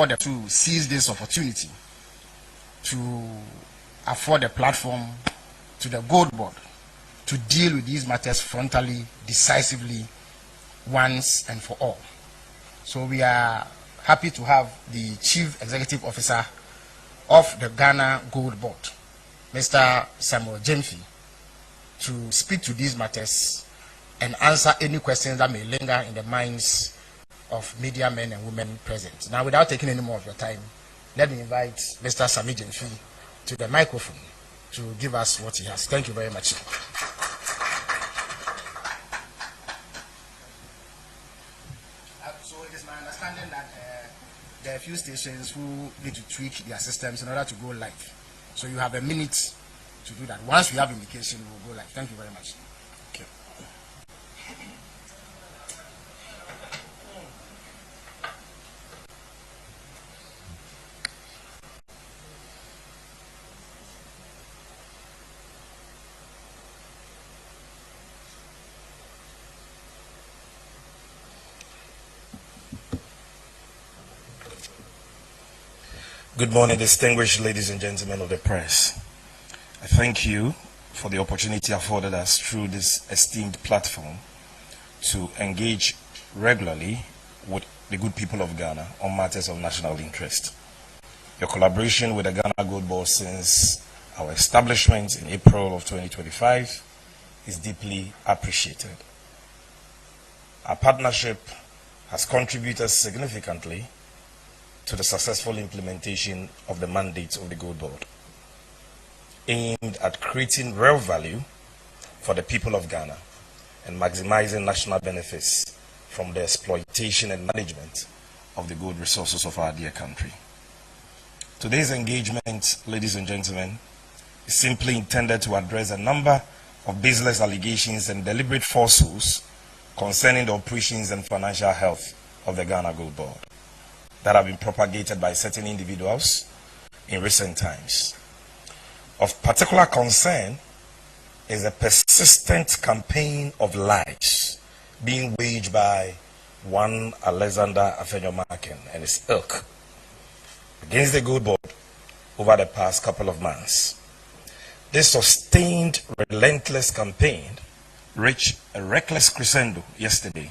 order to seize this opportunity to afford a platform to the Gold Board to deal with these matters frontally, decisively, once and for all. So we are happy to have the Chief Executive Officer of the Ghana Gold Board, Mr. Sammy Gyamfi, to speak to these matters and answer any questions that may linger in the minds of media men and women present. Now, without taking any more of your time, let me invite Mr. Sammy Gyamfi to the microphone to give us what he has. Thank you very much. So it is my understanding that there are a few stations who need to tweak their systems in order to go live. So you have a minute to do that. Once we have indication, we will go live. Thank you very much. Okay. Good morning, distinguished ladies and gentlemen of the press. I thank you for the opportunity afforded us through this esteemed platform to engage regularly with the good people of Ghana on matters of national interest. Your collaboration with the Ghana Gold Board since our establishment in April of 2025 is deeply appreciated. Our partnership has contributed significantly to the successful implementation of the mandates of the Gold Board, aimed at creating real value for the people of Ghana and maximizing national benefits from the exploitation and management of the gold resources of our dear country. Today's engagement, ladies and gentlemen, is simply intended to address a number of baseless allegations and deliberate falsehoods concerning the operations and financial health of the Ghana Gold Board that have been propagated by certain individuals in recent times. Of particular concern is a persistent campaign of lies being waged by one Alexander Afenyo and his ilk against the Gold Board over the past couple of months. This sustained, relentless campaign reached a reckless crescendo yesterday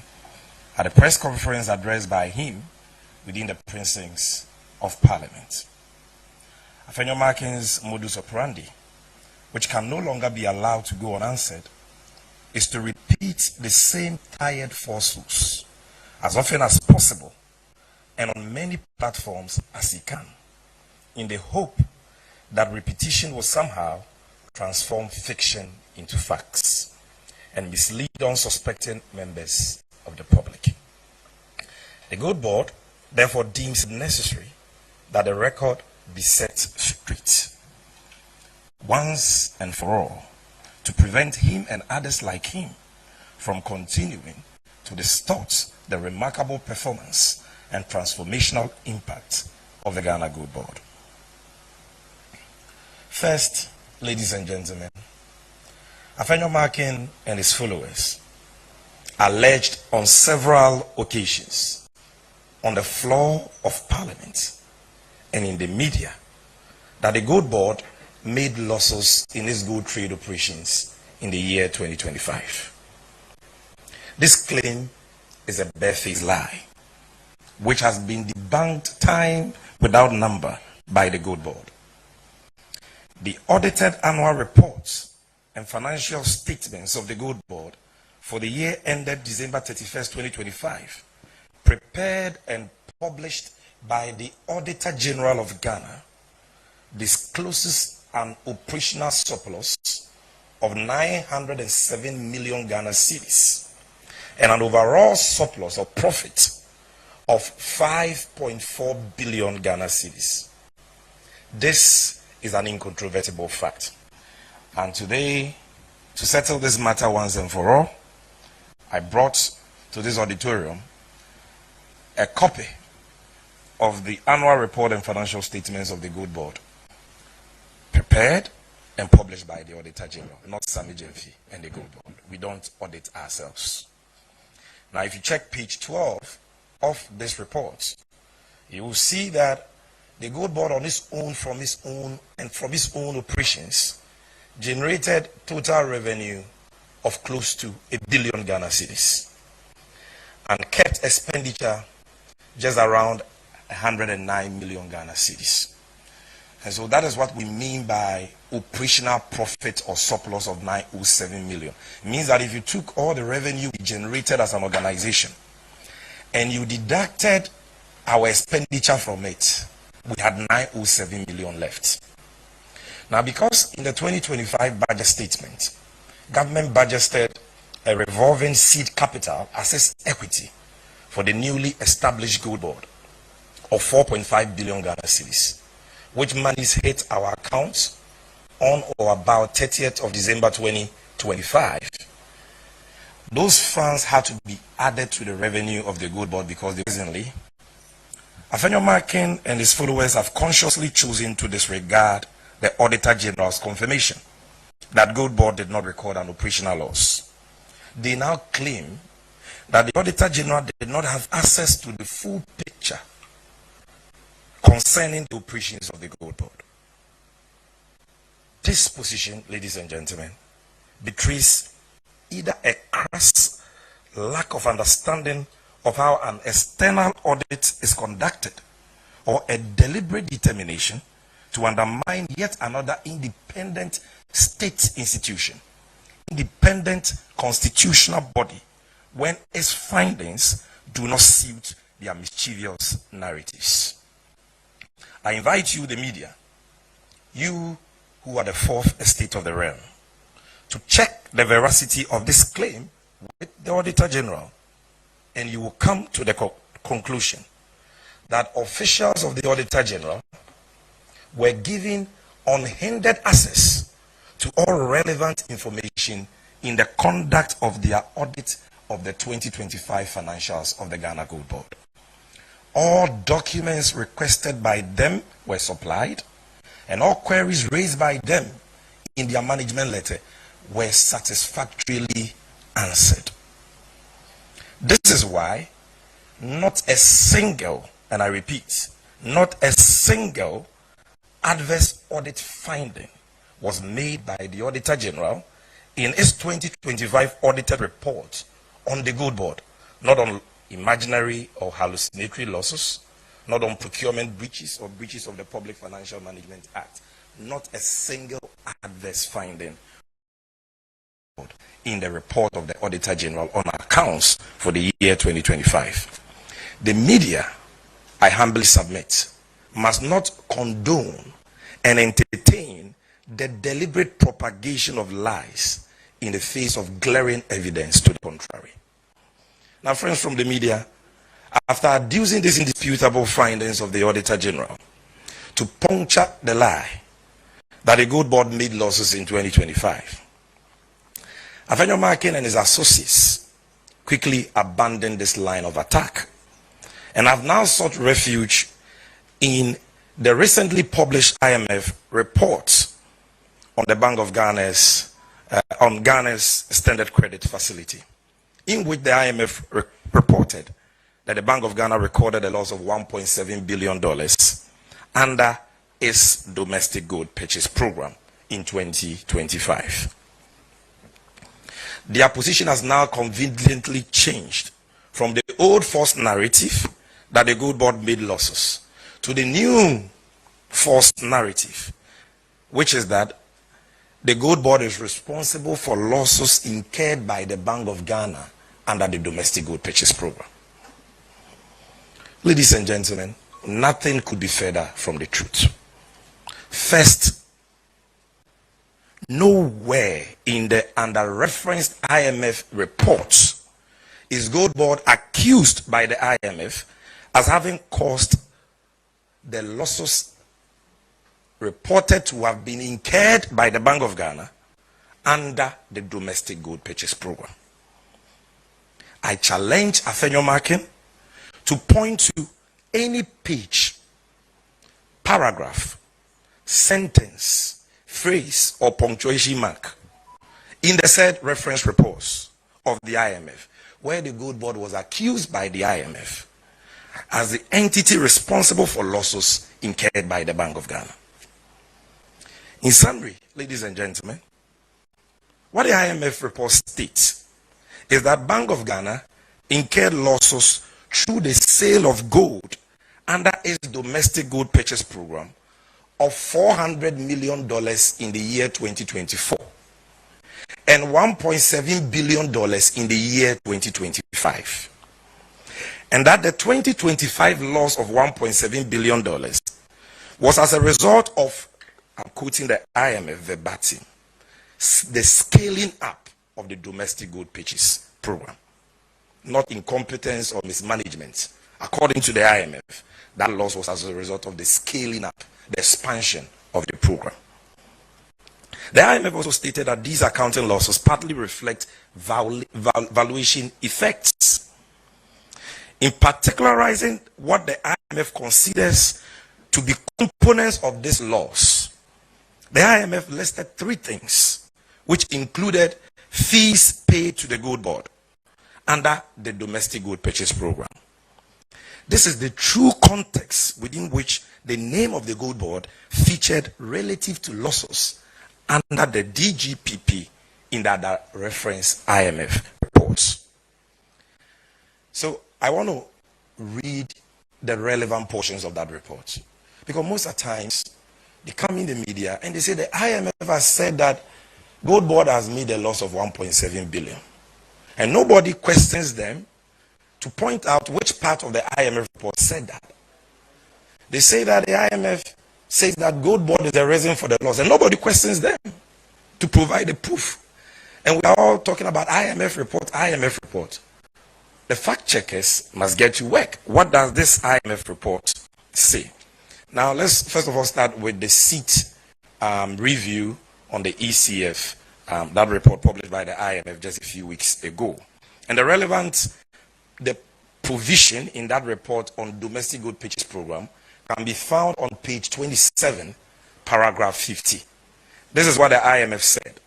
at a press conference addressed by him within the precincts of Parliament. Afenyo modus operandi, which can no longer be allowed to go unanswered, is to repeat the same tired falsehoods as often as possible and on many platforms as he can, in the hope that repetition will somehow transform fiction into facts and mislead unsuspecting members of the public. The Gold Board therefore deems it necessary that the record be set straight once and for all to prevent him and others like him from continuing to distort the remarkable performance and transformational impact of the Ghana Gold Board. First, ladies and gentlemen, Afenyo and his followers alleged on several occasions on the floor of Parliament and in the media that the Gold Board made losses in its gold trade operations in the year 2025. This claim is a barefaced lie, which has been debunked time without number by the Gold Board. The audited annual reports and financial statements of the Gold Board for the year ended December 31st, 2025, prepared and published by the Auditor General of Ghana, discloses an operational surplus of 907 million Ghana cedis and an overall surplus of profit of 5.4 billion Ghana cedis. This is an incontrovertible fact. And today, to settle this matter once and for all, I brought to this auditorium a copy of the annual report and financial statements of the Gold Board, prepared and published by the Auditor General, not Sammy Gyamfi and the Gold Board. We don't audit ourselves. Now, if you check page 12 of this report, you will see that the gold board on its own, from its own operations, generated total revenue of close to 1 billion Ghana cedis and kept expenditure just around 109 million Ghana cedis. And so that is what we mean by operational profit or surplus of 907 million. It means that if you took all the revenue we generated as an organization and you deducted our expenditure from it, we had 907 million left. Now, because in the 2025 budget statement, government budgeted a revolving seed capital as equity for the newly established gold board of 4.5 billion Ghana cedis, which monies hit our accounts on or about 30th of December 2025. Those funds had to be added to the revenue of the gold board because recently, Afenyo Markin and his followers have consciously chosen to disregard the Auditor General's confirmation that gold board did not record an operational loss. They now claim that the Auditor General did not have access to the full picture concerning the operations of the gold board. This position, ladies and gentlemen, betrays either a crass lack of understanding of how an external audit is conducted or a deliberate determination to undermine yet another independent state institution, independent constitutional body, when its findings do not suit their mischievous narratives. I invite you, the media, you who are the fourth estate of the realm, to check the veracity of this claim with the Auditor General, and you will come to the conclusion that officials of the Auditor General were given unhindered access to all relevant information in the conduct of their audit of the 2025 financials of the Ghana Gold Board. All documents requested by them were supplied, and all queries raised by them in their management letter were satisfactorily answered. This is why not a single, and I repeat, not a single adverse audit finding was made by the Auditor General in its 2025 audited report on the gold board, not on imaginary or hallucinatory losses, not on procurement breaches or breaches of the Public Financial Management Act. Not a single adverse finding in the report of the Auditor General on accounts for the year 2025. The media, I humbly submit, must not condone and entertain the deliberate propagation of lies in the face of glaring evidence to the contrary. Now, friends from the media, after adducing these indisputable findings of the Auditor General to puncture the lie that the gold board made losses in 2025, Afenyo Markin and his associates quickly abandoned this line of attack and have now sought refuge in the recently published IMF report on the Bank of Ghana's on Ghana's extended credit facility, in which the IMF reported that the Bank of Ghana recorded a loss of $1.7 billion under its domestic gold purchase program in 2025. Their position has now conveniently changed from the old false narrative that the gold board made losses to the new false narrative, which is that the gold board is responsible for losses incurred by the Bank of Ghana under the domestic gold purchase program. Ladies and gentlemen, nothing could be further from the truth. First, nowhere in the under-referenced IMF reports is gold board accused by the IMF as having caused the losses reported to have been incurred by the Bank of Ghana under the domestic gold purchase program. I challenge Afenyo Markin to point to any page, paragraph, sentence, phrase, or punctuation mark in the said reference reports of the IMF where the gold board was accused by the IMF as the entity responsible for losses incurred by the Bank of Ghana. In summary, ladies and gentlemen, what the IMF report states is that Bank of Ghana incurred losses through the sale of gold under its domestic gold purchase program of $400 million in the year 2024 and $1.7 billion in the year 2025. And that the 2025 loss of $1.7 billion was as a result of, I'm quoting the IMF verbatim, the scaling up of the domestic gold purchase program, not incompetence or mismanagement. According to the IMF, that loss was as a result of the scaling up, the expansion of the program. The IMF also stated that these accounting losses partly reflect valuation effects. In particularizing what the IMF considers to be components of this loss, the IMF listed three things, which included fees paid to the Gold Board under the domestic gold purchase program. This is the true context within which the name of the Gold Board featured relative to losses under the DGPP in that reference IMF reports. So I want to read the relevant portions of that report, because most of the times they come in the media and they say the IMF has said that Gold Board has made a loss of 1.7 billion, and nobody questions them to point out which part of the IMF report said that. They say that the IMF says that Gold Board is the reason for the loss, and nobody questions them to provide the proof. And we are all talking about IMF report, IMF report. The fact checkers must get to work. What does this IMF report say? Now, let's first of all start with the seat review on the ECF, that report published by the IMF just a few weeks ago. And the provision in that report on domestic gold purchase program can be found on page 27, paragraph 50. This is what the IMF said.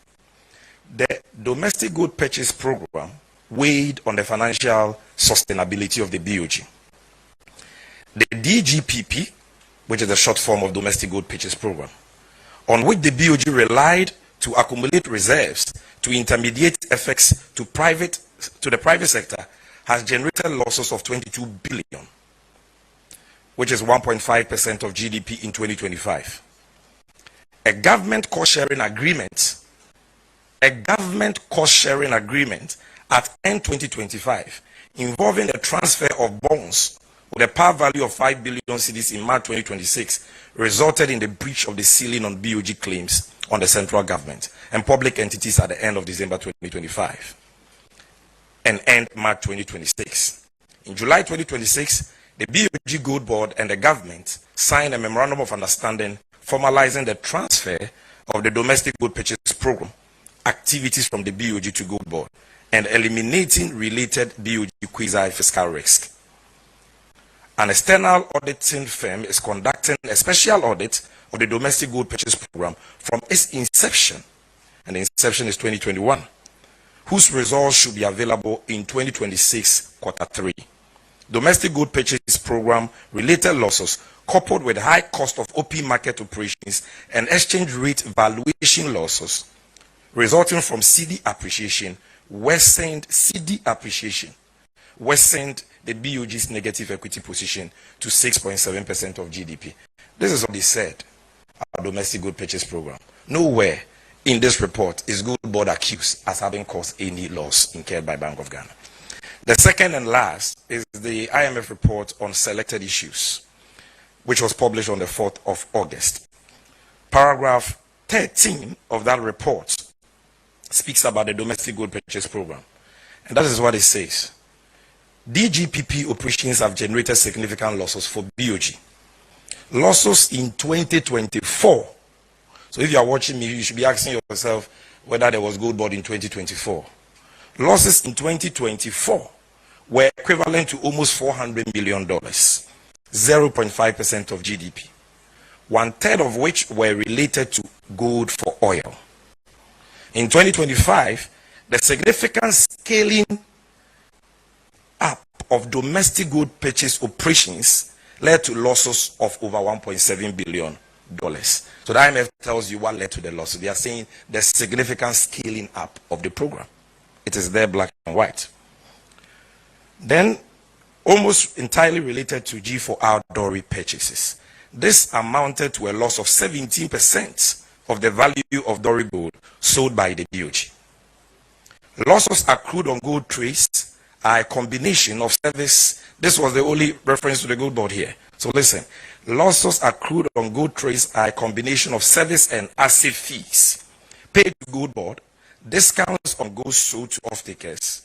The domestic gold purchase program weighed on the financial sustainability of the BOG. The DGPP, which is the short form of domestic gold purchase program, on which the BOG relied to accumulate reserves to intermediate effects to the private sector, has generated losses of 22 billion, which is 1.5% of GDP in 2025. A government cost-sharing agreement at end 2025 involving the transfer of bonds with a par value of 5 billion cedis in March 2026 resulted in the breach of the ceiling on BOG claims on the central government and public entities at the end of December 2025 and end March 2026. In July 2026, the BOG Gold Board and the government signed a memorandum of understanding formalizing the transfer of the domestic gold purchase program activities from the BOG to Gold Board and eliminating related BOG quasi-fiscal risk. An external auditing firm is conducting a special audit of the domestic gold purchase program from its inception, and the inception is 2021, whose results should be available in 2026 quarter 3. Domestic gold purchase program related losses coupled with high cost of OP market operations and exchange rate valuation losses resulting from CD appreciation worsened the BOG's negative equity position to 6.7% of GDP. This is what they said about domestic gold purchase program. Nowhere in this report is Gold Board accused as having caused any loss incurred by Bank of Ghana. The second and last is the IMF report on selected issues, which was published on the 4th of August. Paragraph 13 of that report speaks about the domestic gold purchase program. And that is what it says. DGPP operations have generated significant losses for BOG. Losses in 2024. So if you are watching me, you should be asking yourself whether there was Gold Board in 2024. Losses in 2024 were equivalent to almost $400 million, 0.5% of GDP, 1/3 of which were related to gold for oil. In 2025, the significant scaling up of domestic gold purchase operations led to losses of over $1.7 billion. So the IMF tells you what led to the losses. They are saying the significant scaling up of the program. It is there, black and white. Then, almost entirely related to G4R Dory purchases. This amounted to a loss of 17% of the value of Dory gold sold by the BOG. Losses accrued on gold trace are a combination of service. This was the only reference to the gold board here. So listen, losses accrued on gold trace are a combination of service and asset fees paid to gold board, discounts on gold sold to off-takers,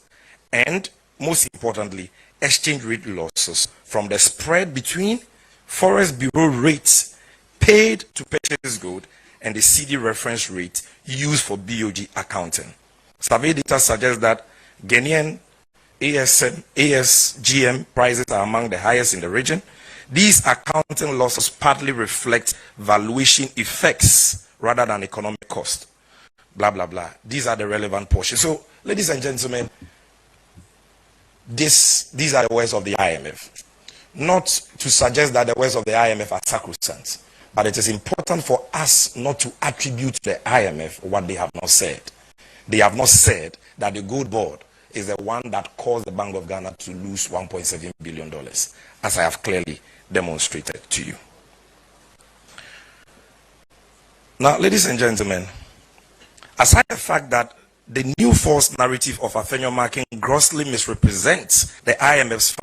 and most importantly, exchange rate losses from the spread between Forex Bureau rates paid to purchase gold and the CD reference rate used for BOG accounting. Survey data suggests that Ghanaian ASGM prices are among the highest in the region. These accounting losses partly reflect valuation effects rather than economic cost. Blah, blah, blah. These are the relevant portions. So, ladies and gentlemen, these are the words of the IMF. Not to suggest that the words of the IMF are sacrosanct, but it is important for us not to attribute to the IMF what they have not said. They have not said that the gold board is the one that caused the Bank of Ghana to lose $1.7 billion, as I have clearly demonstrated to you. Now, ladies and gentlemen, aside the fact that the new false narrative of Afenyo marking grossly misrepresents the IMF's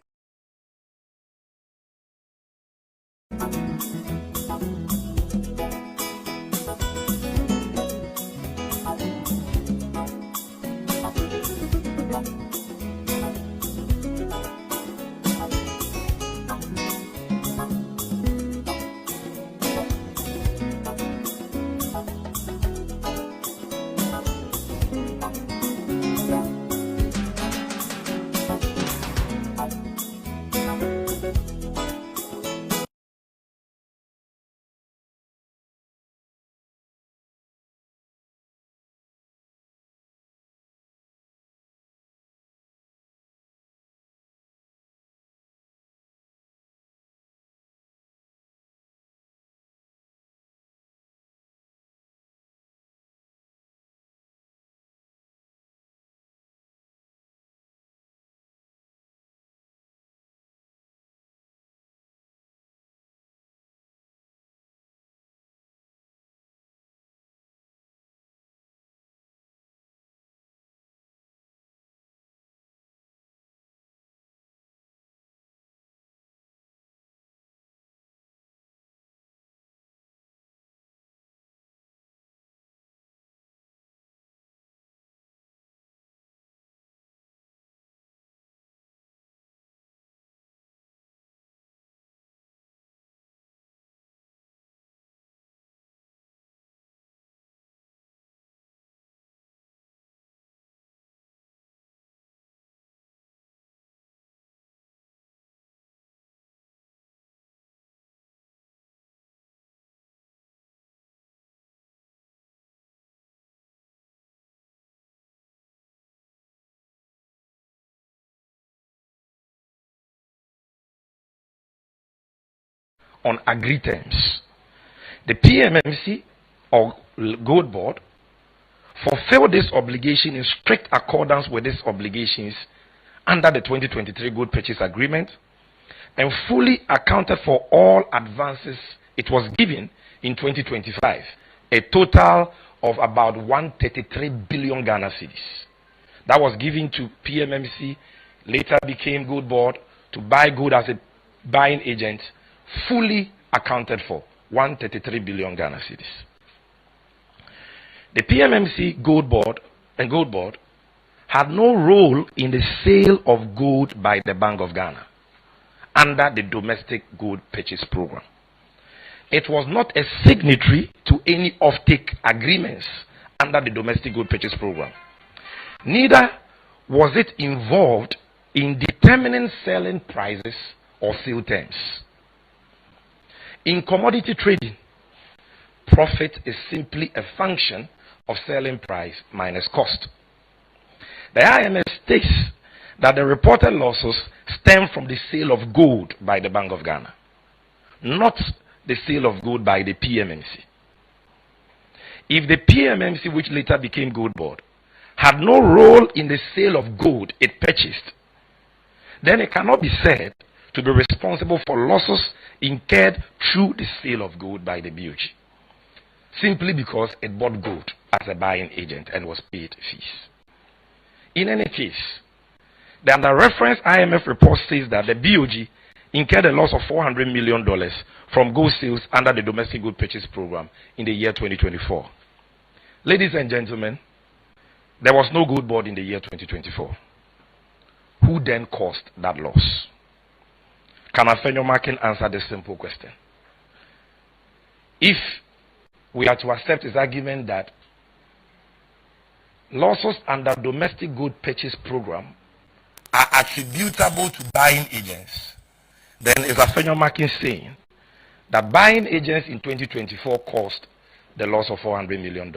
on agreed terms. The PMMC or Gold Board fulfilled this obligation in strict accordance with these obligations under the 2023 Gold Purchase Agreement and fully accounted for all advances it was given in 2025, a total of about 133 billion Ghana cedis. That was given to PMMC, later became Gold Board, to buy gold as a buying agent, fully accounted for 133 billion Ghana cedis. The PMMC Gold Board and Gold Board had no role in the sale of gold by the Bank of Ghana under the domestic gold purchase program. It was not a signatory to any offtake agreements under the domestic gold purchase program. Neither was it involved in determining selling prices or sale terms. In commodity trading, profit is simply a function of selling price minus cost. The IMF states that the reported losses stem stem from the sale of gold by the Bank of Ghana, not the sale of gold by the PMMC. If the PMMC, which later became GOLDBOD, had no role in the sale of gold it purchased, then it cannot be said to be responsible for losses incurred through the sale of gold by the BOG, simply because it bought gold as a buying agent and was paid fees. In any case, the under reference IMF report says that the BOG incurred a loss of $400 million from gold sales under the domestic gold purchase program in the year 2024. Ladies and gentlemen, there was no GOLDBOD in the year 2024. Who then caused that loss? Can Afenyo answer this simple question? If we are to accept his argument that losses under domestic gold purchase program are attributable to buying agents, then is Afenyo saying that buying agents in 2024 caused the loss of $400 million?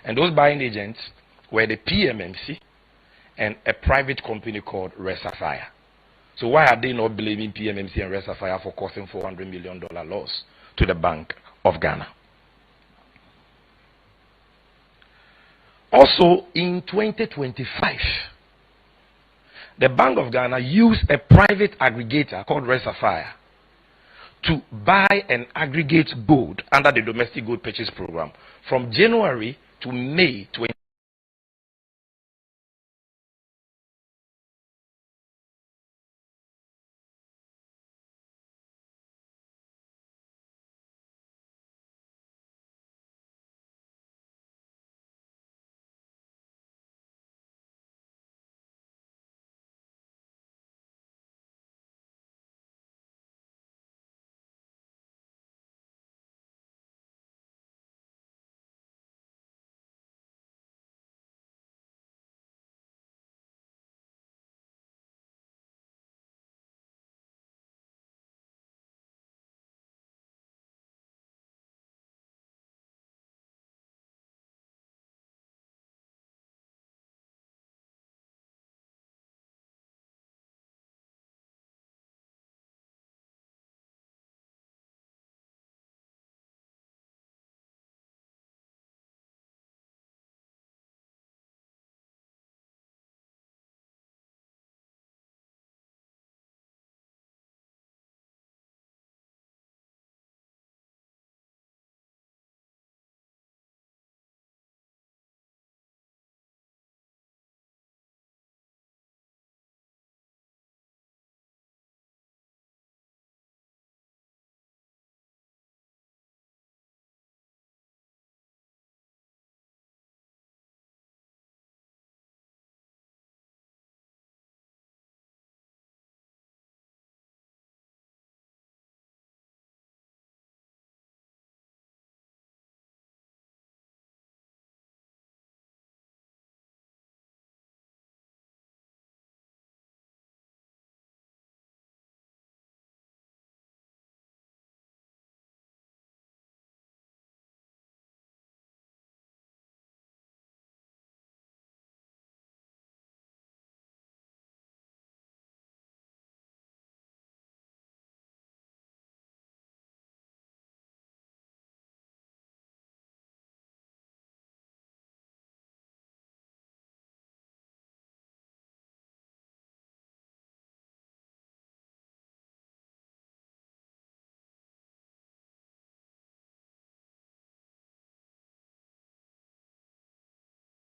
And those buying agents were the PMMC and a private company called Resafire. So why are they not blaming PMMC and Resafire for causing $400 million loss to the Bank of Ghana? Also, in 2025, the Bank of Ghana used a private aggregator called Resafire to buy and aggregate gold under the domestic gold purchase program from January to May 20.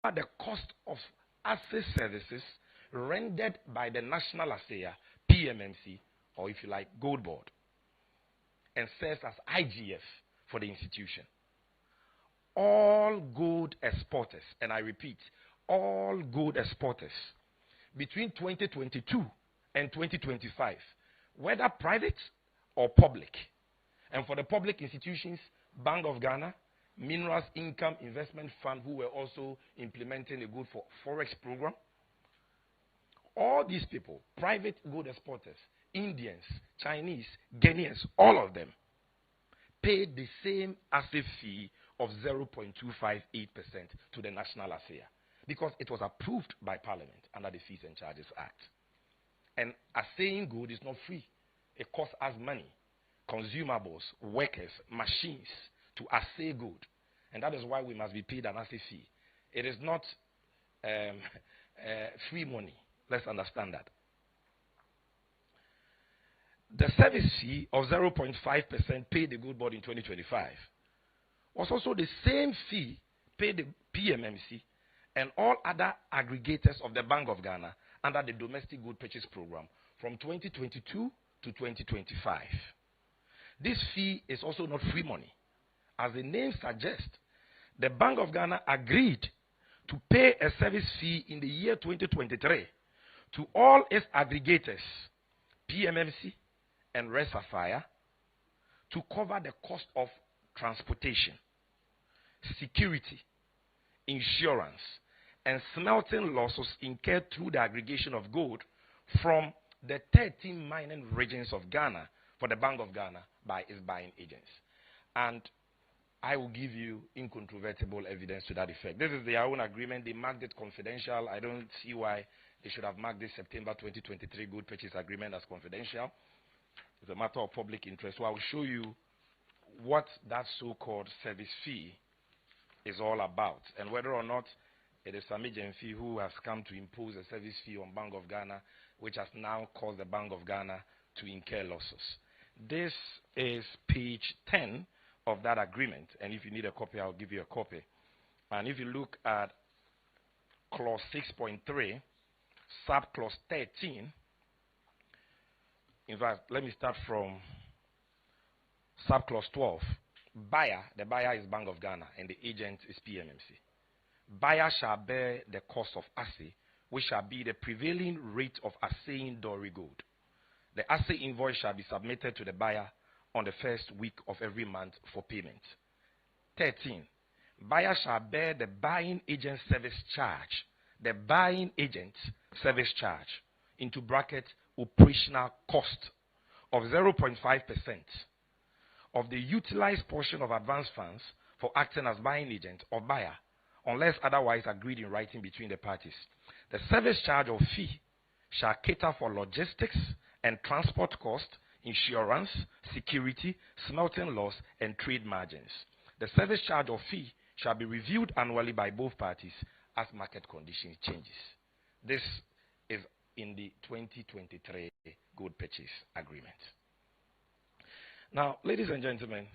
The cost of asset services rendered by the National Assessor, PMMC, or if you like, GOLDBOD, and serves as IGF for the institution. All gold exporters, and I repeat, all gold exporters between 2022 and 2025, whether private or public, and for the public institutions, Bank of Ghana, Minerals Income Investment Fund, who were also implementing a gold for Forex program. All these people, private gold exporters, Indians, Chinese, Ghanaians, all of them, paid the same asset fee of 0.258% to the National Assessor because it was approved by Parliament under the Fees and Charges Act. And assaying gold is not free. It costs us money, consumables, workers, machines to assay gold. And that is why we must be paid an assay fee. It is not free money. Let's understand that. The service fee of 0.5% paid the GOLDBOD in 2025 was also the same fee paid the PMMC and all other aggregators of the Bank of Ghana under the Domestic Gold Purchase Program from 2022 to 2025. This fee is also not free money. As the name suggests, the Bank of Ghana agreed to pay a service fee in the year 2023 to all its aggregators, PMMC and Red Sapphire, to cover the cost of transportation, security, insurance, and smelting losses incurred through the aggregation of gold from the 13 mining regions of Ghana for the Bank of Ghana by its buying agents. And I will give you incontrovertible evidence to that effect. This is their own agreement. They marked it confidential. I don't see why they should have marked this September 2023 gold purchase agreement as confidential. It's a matter of public interest. So I will show you what that so-called service fee is all about and whether or not it is Sammy Gyamfi who has come to impose a service fee on Bank of Ghana, which has now caused the Bank of Ghana to incur losses. This is page 10 of that agreement, and if you need a copy, I'll give you a copy. And if you look at clause 6.3, sub-clause 13, in fact, let me start from sub-clause 12. Buyer, the buyer is Bank of Ghana, and the agent is PMMC. Buyer shall bear the cost of assay, which shall be the prevailing rate of assaying Dory gold. The assay invoice shall be submitted to the buyer on the first week of every month for payment. 13. Buyer shall bear the buying agent service charge. The buying agent service charge into bracket operational cost of 0.5% of the utilized portion of advance funds for acting as buying agent or buyer, unless otherwise agreed in writing between the parties. The service charge or fee shall cater for logistics and transport cost, insurance, security, smelting loss, and trade margins. The service charge or fee shall be reviewed annually by both parties as market conditions changes. This is in the 2023 gold purchase agreement. Now, ladies and gentlemen,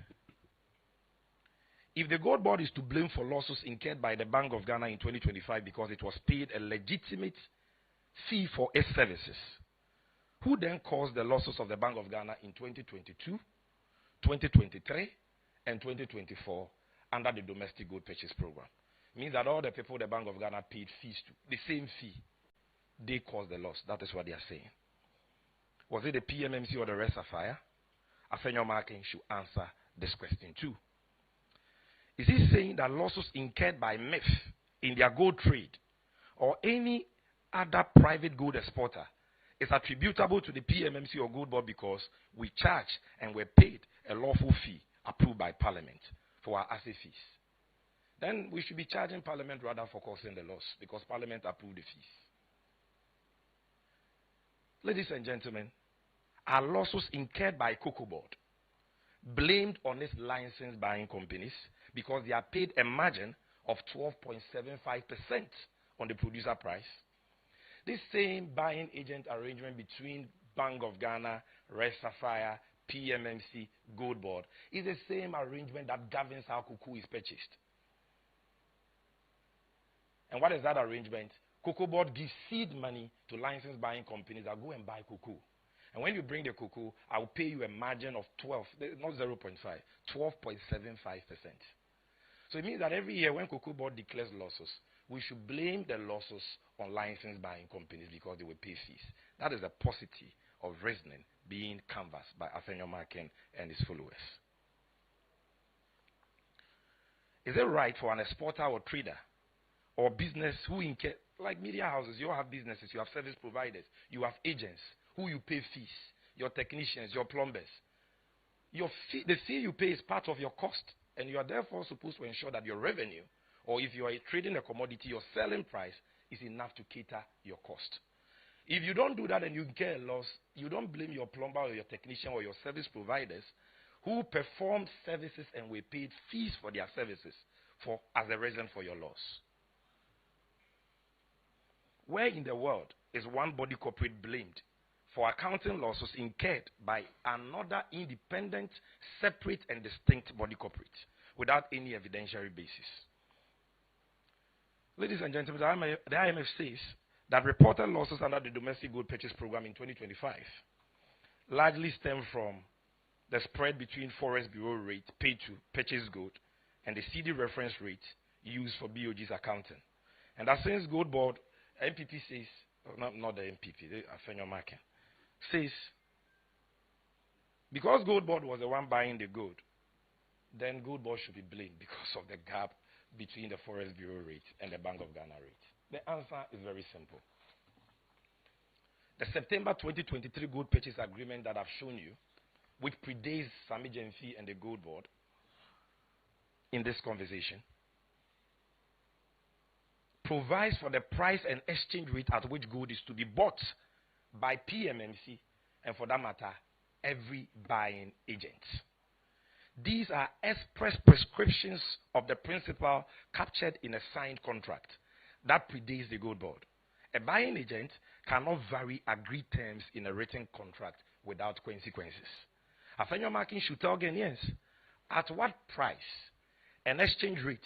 if the GOLDBOD is to blame for losses incurred by the Bank of Ghana in 2025 because it was paid a legitimate fee for its services, who then caused the losses of the Bank of Ghana in 2022, 2023, and 2024 under the Domestic Gold Purchase Program? It means that all the people the Bank of Ghana paid fees to, the same fee, they caused the loss. That is what they are saying. Was it the PMMC or the Red Sapphire? Afenyo Marking should answer this question too. Is he saying that losses incurred by MEF in their gold trade or any other private gold exporter is attributable to the PMMC or GOLDBOD because we charge and we're paid a lawful fee approved by Parliament for our assay fees? Then we should be charging Parliament rather for causing the loss because Parliament approved the fees. Ladies and gentlemen, are losses incurred by GOLDBOD blamed on its license buying companies because they are paid a margin of 12.75% on the producer price? This same buying agent arrangement between Bank of Ghana, Red Sapphire, PMMC, GOLDBOD is the same arrangement that governs how cocoa is purchased. And what is that arrangement? GOLDBOD gives seed money to license buying companies that go and buy cocoa. And when you bring the cocoa, I will pay you a margin of 12, not 0.5, 12.75%. So it means that every year when GOLDBOD declares losses, we should blame the losses on license buying companies because they will pay fees. That is a paucity of reasoning being canvassed by Afenyo Marking and his followers. Is it right for an exporter or trader or business who incur, like media houses, you have businesses, you have service providers, you have agents who you pay fees, your technicians, your plumbers. Your fee, the fee you pay is part of your cost, and you are therefore supposed to ensure that your revenue, or if you are trading a commodity, your selling price is enough to cater your cost. If you don't do that and you get a loss, you don't blame your plumber or your technician or your service providers who performed services and were paid fees for their services as a reason for your loss. Where in the world is one body corporate blamed for accounting losses incurred by another independent, separate, and distinct body corporate without any evidentiary basis? Ladies and gentlemen, the IMF says that reported losses under the domestic gold purchase program in 2025 largely stem from the spread between Forest Bureau rate paid to purchase gold and the CD reference rate used for BOG's accounting. And that since Gold Board, MPP says, not the MPP, the Afenyo market, says, because Gold Board was the one buying the gold, then Gold Board should be blamed because of the gap between the Forest Bureau rate and the Bank of Ghana rate. The answer is very simple. The September 2023 gold purchase agreement that I've shown you, which predates Sammy Gyamfi and the Gold Board in this conversation, provides for the price and exchange rate at which gold is to be bought by PMMC and, for that matter, every buying agent. These are express prescriptions of the principle captured in a signed contract that predates the Gold Board. A buying agent cannot vary agreed terms in a written contract without consequences. Afenyo marking should tell Ghanaians at what price and exchange rate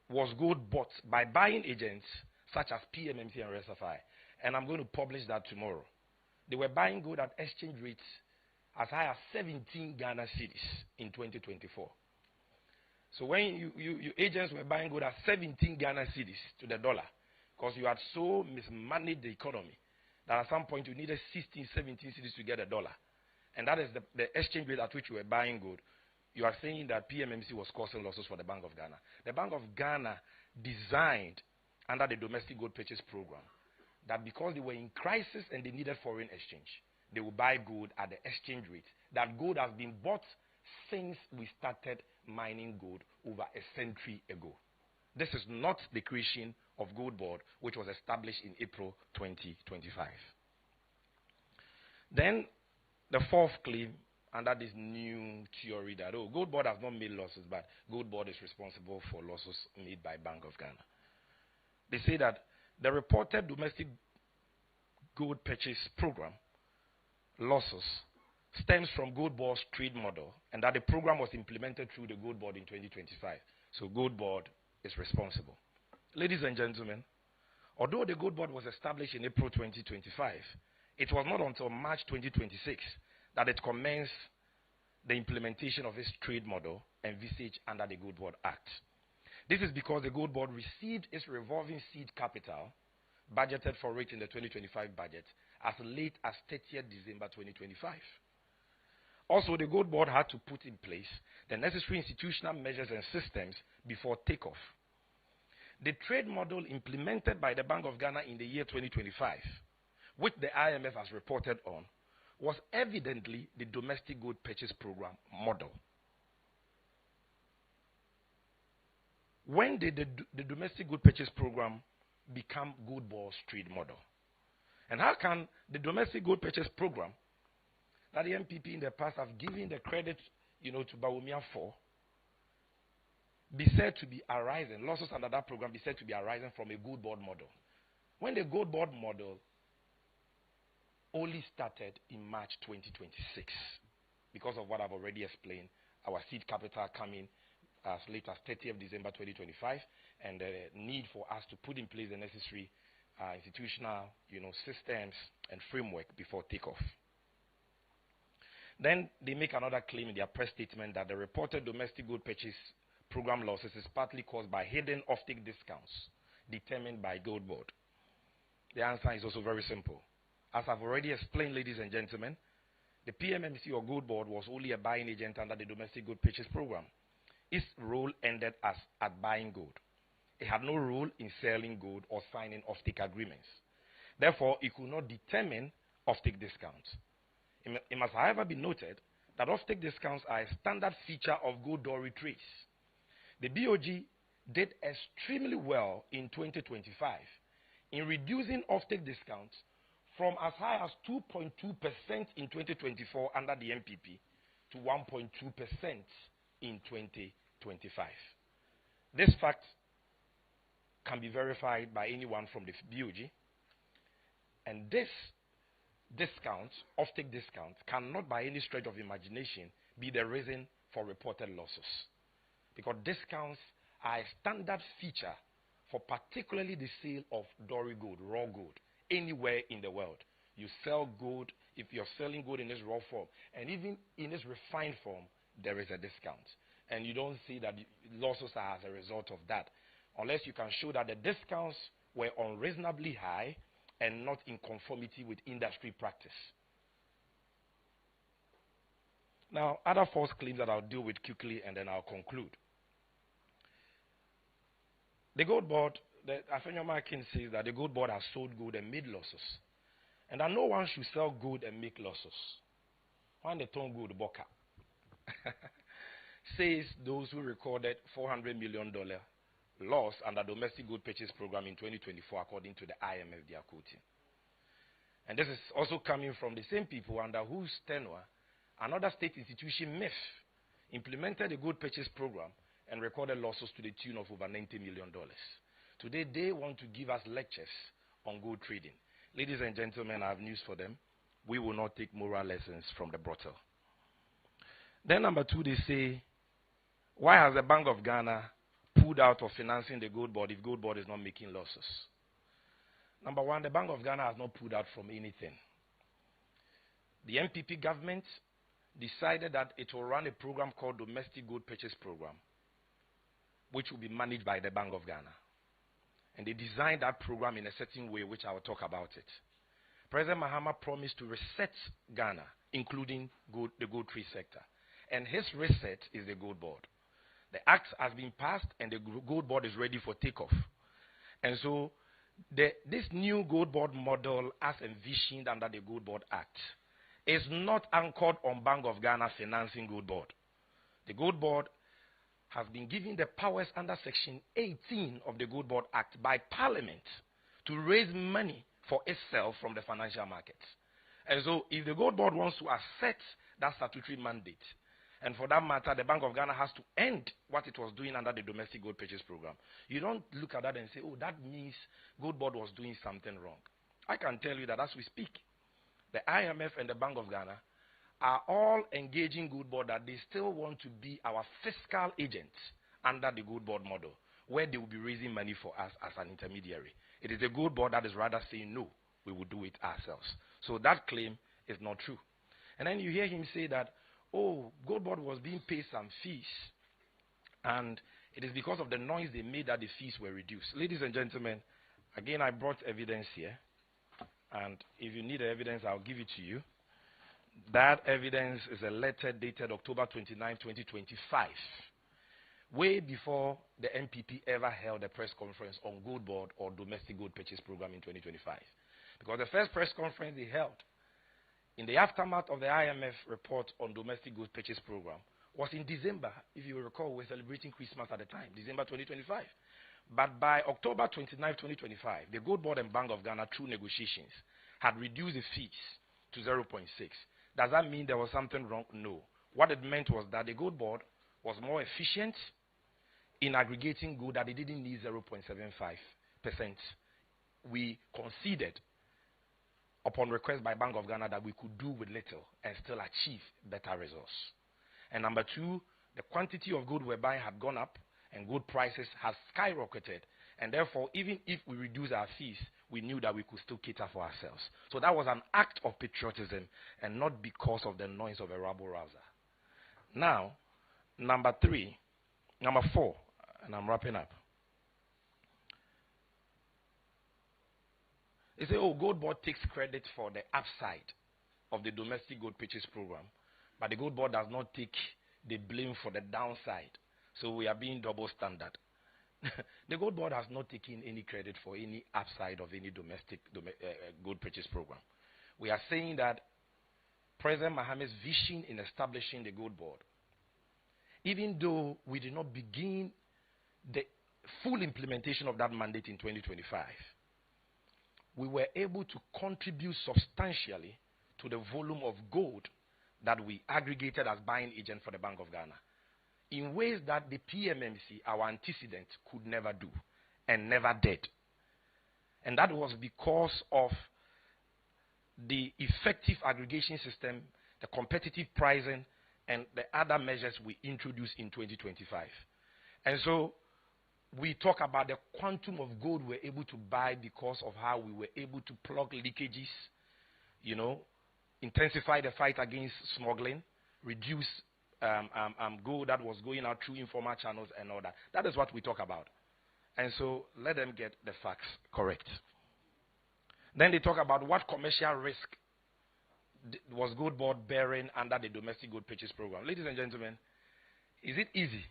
was gold bought by buying agents such as PMMC and RSFI. And I'm going to publish that tomorrow. They were buying gold at exchange rates as high as 17 Ghana cedis in 2024. So when you agents were buying gold at 17 Ghana cedis to the dollar, because you had so mismanaged the economy that at some point you needed 16, 17 cedis to get a dollar. And that is the exchange rate at which you were buying gold. You are saying that PMMC was causing losses for the Bank of Ghana. The Bank of Ghana designed under the domestic gold purchase program that because they were in crisis and they needed foreign exchange, they will buy gold at the exchange rate. That gold has been bought since we started mining gold over a century ago. This is not the creation of Gold Board, which was established in April 2025. Then the fourth claim under this new theory that, Gold Board has not made losses, but Gold Board is responsible for losses made by Bank of Ghana. They say that the reported domestic gold purchase program losses stems from Gold Board's trade model and that the program was implemented through the Gold Board in 2025. So Gold Board is responsible. Ladies and gentlemen, although the Gold Board was established in April 2025, it was not until March 2026 that it commenced the implementation of its trade model envisaged under the Gold Board Act. This is because the Gold Board received its revolving seed capital budgeted for it in the 2025 budget as late as 30th December 2025. Also, the Gold Board had to put in place the necessary institutional measures and systems before takeoff. The trade model implemented by the Bank of Ghana in the year 2025, which the IMF has reported on, was evidently the domestic gold purchase program model. When did the domestic gold purchase program become Gold Board's trade model? And how can the domestic gold purchase program that the MPP in the past have given the credit, to Bawumia for, be said to be arising, losses under that program be said to be arising from a Gold Board model, when the Gold Board model only started in March 2026 because of what I've already explained, our seed capital coming as late as 30th December 2025 and the need for us to put in place the necessary institutional systems and framework before takeoff. Then they make another claim in their press statement that the reported domestic gold purchase program losses is partly caused by hidden offtake discounts determined by Gold Board. The answer is also very simple. As I've already explained, ladies and gentlemen, the PMMC or Gold Board was only a buying agent under the domestic gold purchase program. Its role ended at buying gold. It had no role in selling gold or signing offtake agreements. Therefore, it could not determine offtake discounts. It must, however, be noted that offtake discounts are a standard feature of gold doré trades. The BOG did extremely well in 2025 in reducing offtake discounts from as high as 2.2% in 2024 under the MPP to 1.2% in 2025. This fact can be verified by anyone from the BOG, and this discount, offtake discount, cannot by any stretch of imagination be the reason for reported losses. Because discounts are a standard feature for particularly the sale of Dory gold, raw gold, anywhere in the world. You sell gold, if you're selling gold in its raw form, and even in its refined form, there is a discount. And you don't see that losses are as a result of that, unless you can show that the discounts were unreasonably high and not in conformity with industry practice. Now, other false claims that I'll deal with quickly and then I'll conclude. The Gold Board, the Afenyo Markin says that the Gold Board has sold gold and made losses, and that no one should sell gold and make losses. When they turn gold, Boka says those who recorded $400 million loss under domestic gold purchase program in 2024, according to the IMF they are quoting. And this is also coming from the same people under whose tenure another state institution, MEF, implemented a gold purchase program and recorded losses to the tune of over $90 million. Today, they want to give us lectures on gold trading. Ladies and gentlemen, I have news for them. We will not take moral lessons from the brothel. Then number two, they say, why has the Bank of Ghana pulled out of financing the Gold Board if Gold Board is not making losses? Number one, the Bank of Ghana has not pulled out from anything. The MPP government decided that it will run a program called Domestic Gold Purchase Program, which will be managed by the Bank of Ghana. And they designed that program in a certain way, which I will talk about it. President Mahama promised to reset Ghana, including the gold trade sector. And his reset is the Gold Board. The act has been passed and the Gold Board is ready for takeoff. And so this new Gold Board model, as envisioned under the Gold Board Act, is not anchored on Bank of Ghana financing Gold Board. The Gold Board has been given the powers under Section 18 of the Gold Board Act by Parliament to raise money for itself from the financial markets. And so if the Gold Board wants to assert that statutory mandate, and for that matter, the Bank of Ghana has to end what it was doing under the Domestic Gold Purchase Program, you don't look at that and say, oh, that means Gold Board was doing something wrong. I can tell you that as we speak, the IMF and the Bank of Ghana are all engaging Gold Board that they still want to be our fiscal agents under the Gold Board model, where they will be raising money for us as an intermediary. It is the Gold Board that is rather saying, no, we will do it ourselves. So that claim is not true. And then you hear him say that, oh, Gold Board was being paid some fees, and it is because of the noise they made that the fees were reduced. Ladies and gentlemen, again, I brought evidence here, and if you need the evidence, I'll give it to you. That evidence is a letter dated October 29, 2025, way before the MPP ever held a press conference on Gold Board or Domestic Gold Purchase Program in 2025. Because the first press conference they held in the aftermath of the IMF report on Domestic Gold Purchase Program was in December. If you recall, we were celebrating Christmas at the time, December 2025. But by October 29, 2025, the Gold Board and Bank of Ghana, through negotiations, had reduced the fees to 0.6. Does that mean there was something wrong? No. What it meant was that the Gold Board was more efficient in aggregating gold, that it didn't need 0.75%. We conceded upon request by Bank of Ghana that we could do with little and still achieve better results. And number two, the quantity of gold we're buying had gone up and gold prices have skyrocketed. And therefore, even if we reduce our fees, we knew that we could still cater for ourselves. So that was an act of patriotism and not because of the noise of a rabble-rouser. Now, number four, and I'm wrapping up. They say, oh, Gold Board takes credit for the upside of the Domestic Gold Purchase Program, but the Gold Board does not take the blame for the downside. So we are being double standard. The Gold Board has not taken any credit for any upside of any domestic gold purchase program. We are saying that President Mahama's vision in establishing the Gold Board, even though we did not begin the full implementation of that mandate in 2025, we were able to contribute substantially to the volume of gold that we aggregated as buying agent for the Bank of Ghana in ways that the PMMC, our antecedent, could never do and never did. And that was because of the effective aggregation system, the competitive pricing, and the other measures we introduced in 2025. And so we talk about the quantum of gold we were able to buy because of how we were able to plug leakages, intensify the fight against smuggling, reduce gold that was going out through informal channels and all that. That is what we talk about. And so let them get the facts correct. Then they talk about what commercial risk was GOLDBOD bearing under the domestic gold purchase program. Ladies and gentlemen, is it easy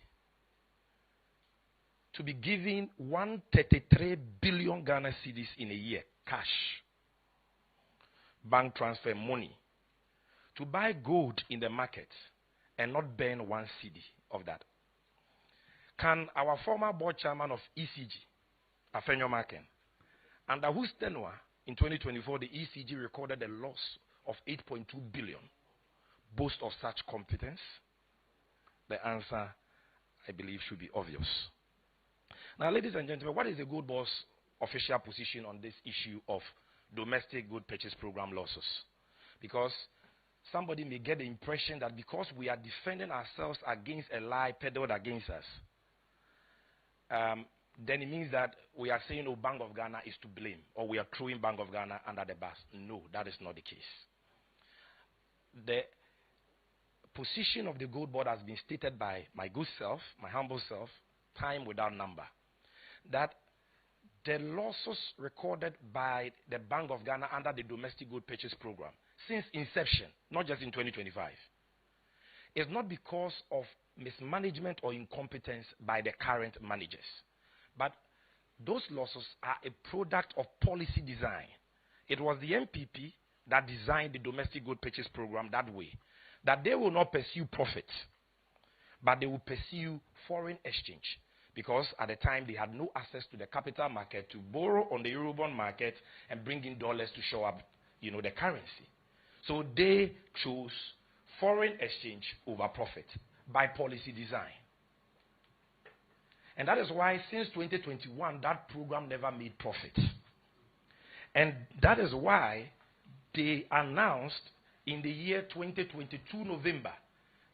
to be giving 133 billion Ghana cedis in a year, cash, bank transfer money, to buy gold in the market and not burn 1 cedi of that? Can our former board chairman of ECG, Afenyo, under whose tenure in 2024 the ECG recorded a loss of 8.2 billion, boast of such competence? The answer, I believe, should be obvious. Now, ladies and gentlemen, what is the GOLDBOD's official position on this issue of domestic gold purchase program losses? Because somebody may get the impression that because we are defending ourselves against a lie peddled against us, then it means that we are saying, oh, Bank of Ghana is to blame, or we are throwing Bank of Ghana under the bus. No, that is not the case. The position of the GOLDBOD has been stated by my good self, my humble self, time without number, that the losses recorded by the Bank of Ghana under the domestic gold purchase program since inception, not just in 2025, is not because of mismanagement or incompetence by the current managers, but those losses are a product of policy design. It was the MPP that designed the domestic gold purchase program that way, that they will not pursue profits, but they will pursue foreign exchange, because at the time they had no access to the capital market to borrow on the Eurobond market and bring in dollars to show up, the currency. So they chose foreign exchange over profit by policy design. And that is why since 2021, that program never made profit. And that is why they announced in the year 2022 November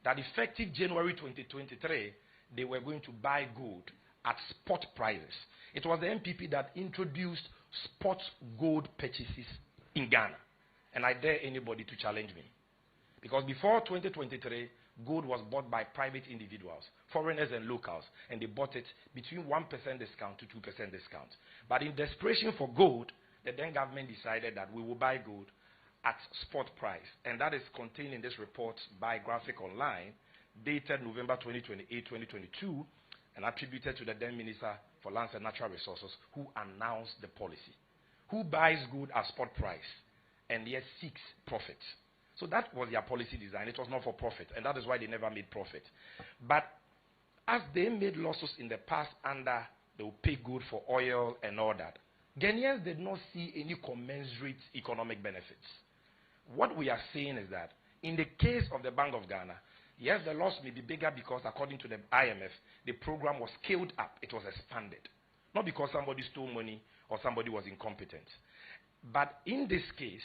that effective January 2023, they were going to buy gold at spot prices. It was the MPP that introduced spot gold purchases in Ghana. And I dare anybody to challenge me. Because before 2023, gold was bought by private individuals, foreigners and locals, and they bought it between 1% discount to 2% discount. But in desperation for gold, the then government decided that we will buy gold at spot price. And that is contained in this report by Graphic Online, dated November 2028, 2022, and attributed to the then Minister for Lands and Natural Resources, who announced the policy. Who buys gold at spot price and yet seeks profit? So that was their policy design. It was not for profit, and that is why they never made profit. But as they made losses in the past under they will pay gold for oil and all that, Ghanaians did not see any commensurate economic benefits. What we are saying is that in the case of the Bank of Ghana, yes, the loss may be bigger because according to the IMF, the program was scaled up, it was expanded. Not because somebody stole money or somebody was incompetent. But in this case,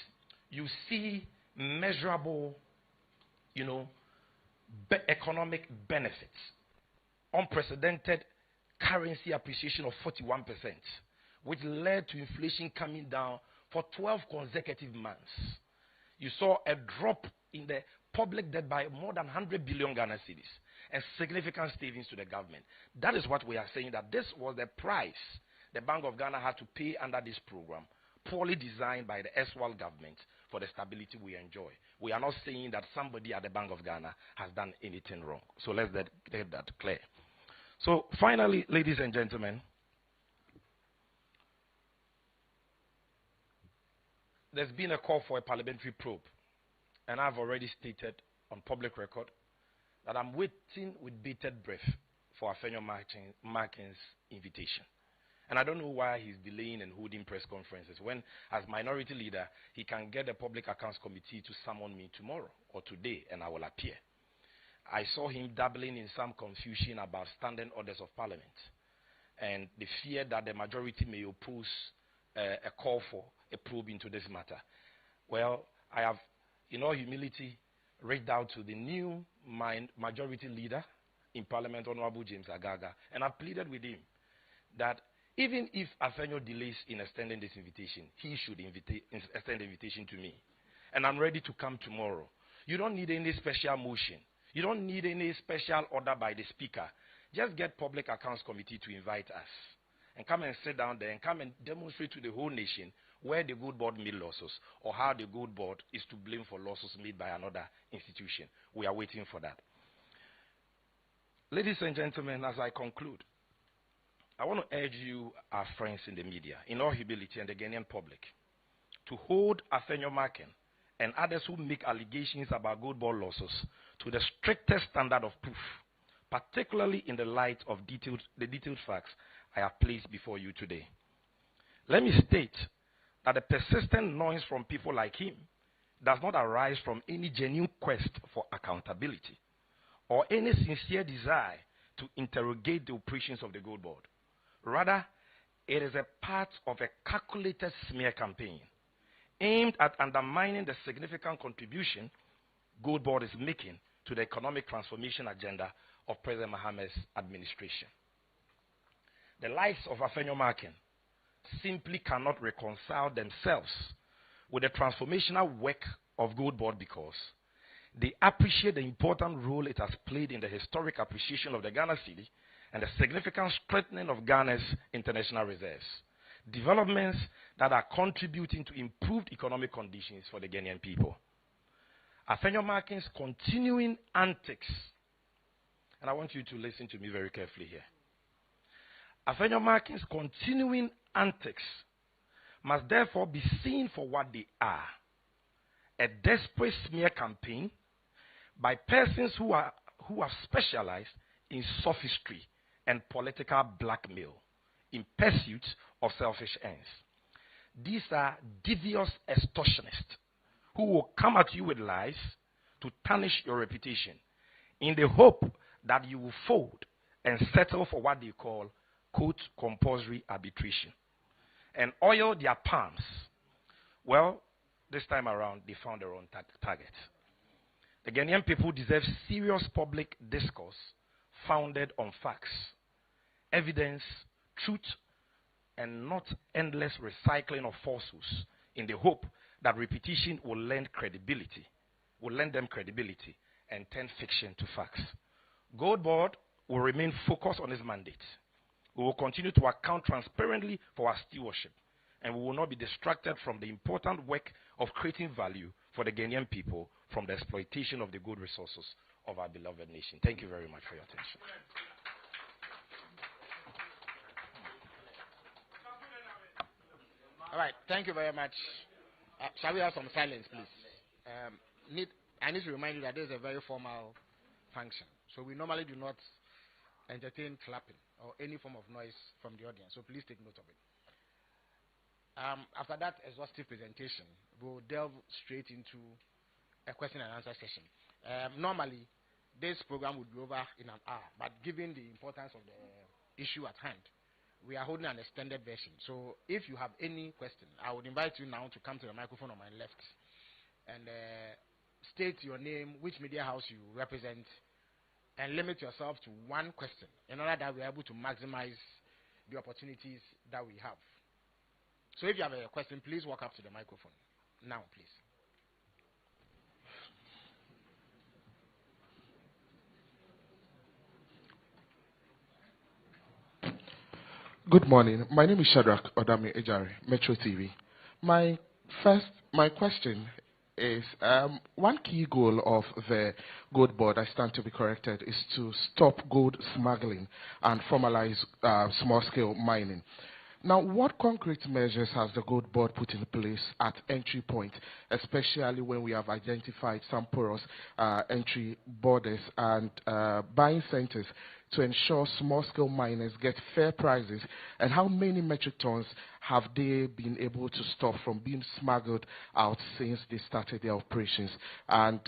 you see measurable, economic benefits. Unprecedented currency appreciation of 41%, which led to inflation coming down for 12 consecutive months. You saw a drop in the public debt by more than 100 billion Ghana cedis and significant savings to the government. That is what we are saying, that this was the price the Bank of Ghana had to pay under this program, poorly designed by the erstwhile government for the stability we enjoy. We are not saying that somebody at the Bank of Ghana has done anything wrong. So let's get that clear. So finally, ladies and gentlemen, there's been a call for a parliamentary probe. And I've already stated on public record that I'm waiting with bated breath for Afenyo Markin's invitation. And I don't know why he's delaying and holding press conferences when, as minority leader, he can get the Public Accounts Committee to summon me tomorrow or today, and I will appear. I saw him dabbling in some confusion about standing orders of parliament and the fear that the majority may oppose a call for a probe into this matter. Well, I have, in all humility, reached out to the new majority leader in Parliament, Honorable James Agaga, and I pleaded with him that even if Afenyo delays in extending this invitation, he should extend the invitation to me. And I'm ready to come tomorrow. You don't need any special motion. You don't need any special order by the Speaker. Just get Public Accounts Committee to invite us. And come and sit down there and come and demonstrate to the whole nation where the Gold Board made losses or how the Gold Board is to blame for losses made by another institution. We are waiting for that. Ladies and gentlemen, as I conclude, I want to urge you, our friends in the media, in all humility and the Ghanaian public, to hold Afenyo Marken and others who make allegations about Gold Board losses to the strictest standard of proof, particularly in the light of the detailed facts I have placed before you today. Let me state that the persistent noise from people like him does not arise from any genuine quest for accountability or any sincere desire to interrogate the operations of the Gold Board. Rather, it is a part of a calculated smear campaign aimed at undermining the significant contribution Gold Board is making to the economic transformation agenda of President Mohammed's administration. The likes of Afenyo Marken simply cannot reconcile themselves with the transformational work of Gold Board because they appreciate the important role it has played in the historic appreciation of the Ghana cedi and the significant strengthening of Ghana's international reserves, developments that are contributing to improved economic conditions for the Ghanaian people. Afenyo Marken's continuing antics, and I want you to listen to me very carefully here. Afenyo Marken's continuing antics must therefore be seen for what they are: a desperate smear campaign by persons who have specialized in sophistry and political blackmail in pursuit of selfish ends. These are devious extortionists who will come at you with lies to tarnish your reputation in the hope that you will fold and settle for what they call, quote, compulsory arbitration and oil their palms. Well, this time around, they found their own target. The Ghanaian people deserve serious public discourse founded on facts, evidence, truth, and not endless recycling of falsehoods in the hope that repetition will lend them credibility and turn fiction to facts. Gold Board will remain focused on its mandate. We will continue to account transparently for our stewardship, and we will not be distracted from the important work of creating value for the Ghanaian people from the exploitation of the good resources of our beloved nation. Thank you very much for your attention. All right, thank you very much. Shall we have some silence, please? I need to remind you that this is a very formal function. So we normally do not entertain clapping or any form of noise from the audience. So please take note of it. After that exhaustive presentation, we'll delve straight into a question and answer session. Normally, this program would be over in an hour, but given the importance of the issue at hand, we are holding an extended version. So if you have any question, I would invite you now to come to the microphone on my left and state your name, which media house you represent, and limit yourself to one question in order that we are able to maximize the opportunities that we have. So if you have a question, please walk up to the microphone now, please. Good morning. My name is Shadrach Odami Ejari, Metro TV. My question is, one key goal of the Gold Board, I stand to be corrected, is to stop gold smuggling and formalize small-scale mining. Now, what concrete measures has the Gold Board put in place at entry point, especially when we have identified some porous entry borders and buying centers to ensure small-scale miners get fair prices, and how many metric tons have they been able to stop from being smuggled out since they started their operations? And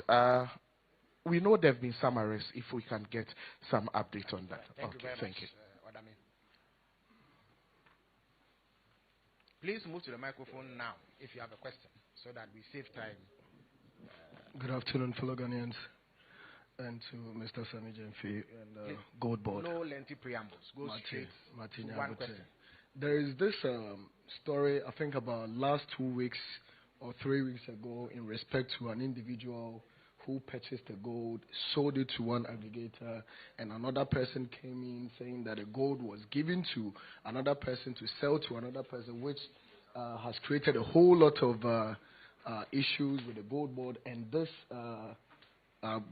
we know there have been some arrests. If we can get some update on that. Thank you very much, Odami. Please move to the microphone now if you have a question, so that we save time. Good afternoon, fellow Ghanaians, and to Mr. Sammy Gyamfi and GOLDBOD. No lengthy preambles. Go straight to one question. There is this story, I think about last 2 weeks or 3 weeks ago, in respect to an individual who purchased the gold, sold it to one aggregator, and another person came in saying that the gold was given to another person to sell to another person, which has created a whole lot of issues with the gold board. And this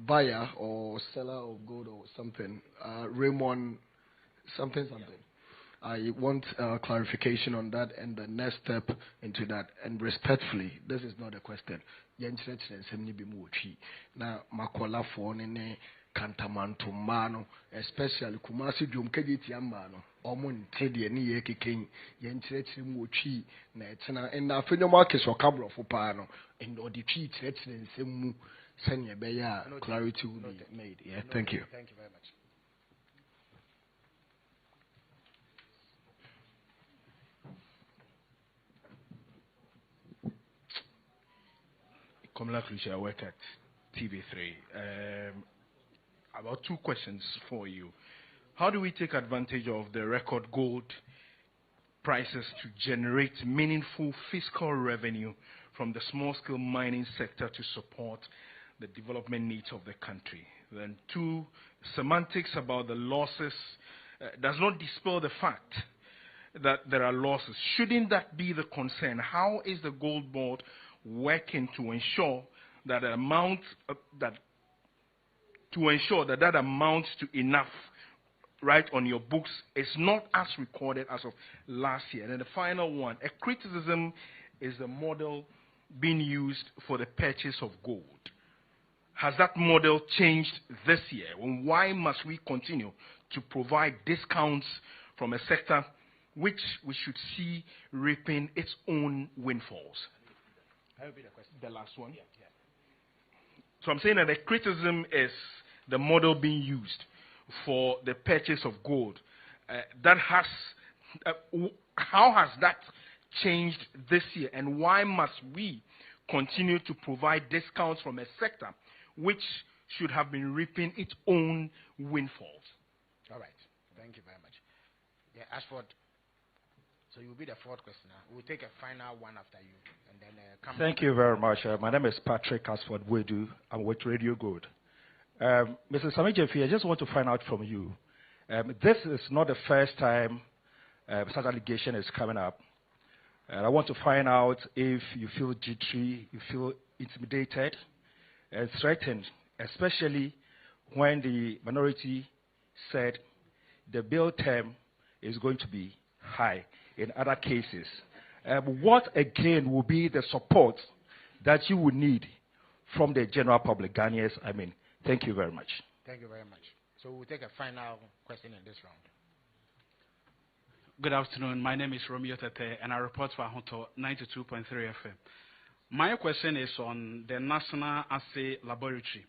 buyer or seller of gold or something, Raymond something. I want clarification on that and the next step into that. And respectfully, this is not a question. Now, Makola phone Kantamanto mano, especially Kumasi Jumkediti Amano, Omon Teddy and Yekin, Yentrechim Wuchi, Netina, and Afenyo Marcus or Cabro for Pano, and or the cheat and Semu Senya Beya, clarity will be made. Yeah, thank you. Thank you very much. Kamala Krisha, I work at TV3. About 2 questions for you. How do we take advantage of the record gold prices to generate meaningful fiscal revenue from the small-scale mining sector to support the development needs of the country? Then 2, semantics about the losses does not dispel the fact that there are losses. Shouldn't that be the concern? How is the Gold Board working to ensure that the amount that amounts to enough right on your books is not as recorded as of last year? And then the final one, a criticism is the model being used for the purchase of gold. Has that model changed this year? And why must we continue to provide discounts from a sector which we should see reaping its own windfalls? That will be the question. The last one? Yeah. So I'm saying that the criticism is the model being used for the purchase of gold. How has that changed this year, and why must we continue to provide discounts from a sector which should have been reaping its own windfalls? All right. Thank you very much. Yeah, Ashford. So you will be the 4th questioner. We'll take a final one after you, and then come. Thank you very much. My name is Patrick Ashford Wedu. I'm with Radio Gold. Mr. Sammy Gyamfi, I just want to find out from you. This is not the first time such allegation is coming up. And I want to find out if you feel jittery, you feel intimidated and threatened, especially when the minority said the bill term is going to be high in other cases. What again will be the support that you would need from the general public, Ghanaians? Thank you very much. Thank you very much. So we'll take a final question in this round. Good afternoon. My name is Romeo Tete, and I report for Ahonto 92.3 FM. My question is on the National Assay Laboratory.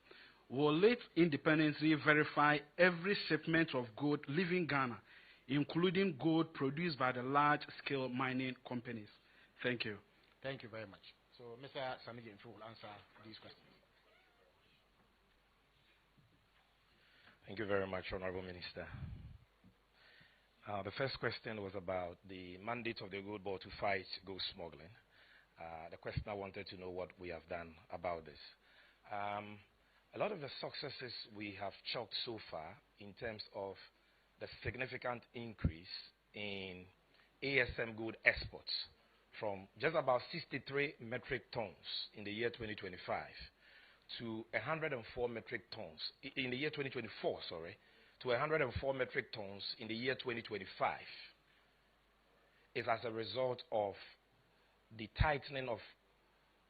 Will it independently verify every shipment of gold leaving Ghana, including gold produced by the large-scale mining companies? Thank you. Thank you very much. So Mr. Sammy Gyamfi will answer these questions. Thank you very much, Honorable Minister. The first question was about the mandate of the Gold Board to fight gold smuggling. The questioner wanted to know what we have done about this. A lot of the successes we have chalked so far in terms of the significant increase in ASM gold exports from just about 63 metric tons in the year 2025 to 104 metric tons in the year 2024, to 104 metric tons in the year 2025 is as a result of the tightening of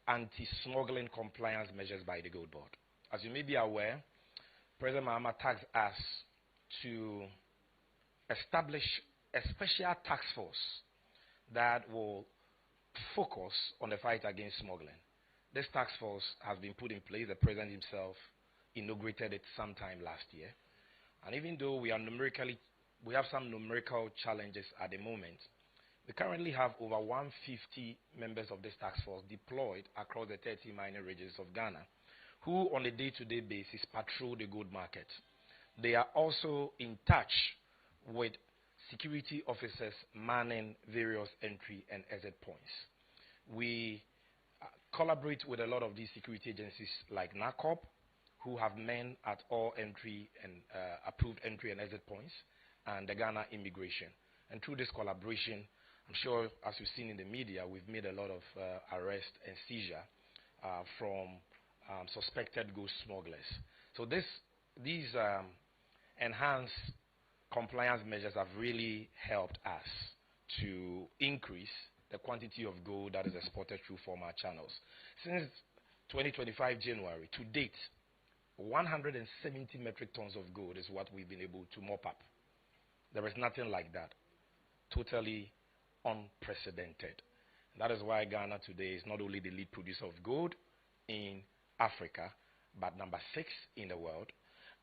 anti-smuggling compliance measures by the Gold Board. As you may be aware, President Mahama tasked us to establish a special task force that will focus on the fight against smuggling. This task force has been put in place. The president himself inaugurated it sometime last year. And even though we have some numerical challenges at the moment, we currently have over 150 members of this task force deployed across the 30 mining regions of Ghana, who on a day-to-day basis patrol the gold market. They are also in touch with security officers manning various entry and exit points. We collaborate with a lot of these security agencies like NACOP, who have men at all entry and approved entry and exit points, and the Ghana Immigration. And through this collaboration, I'm sure, as you've seen in the media, we've made a lot of arrest and seizure from suspected gold smugglers. So these enhanced compliance measures have really helped us to increase the quantity of gold that is exported through formal channels. Since 2025 January to date, 170 metric tons of gold is what we've been able to mop up. There is nothing like that. Totally unprecedented. That is why Ghana today is not only the lead producer of gold in Africa, but number 6 in the world.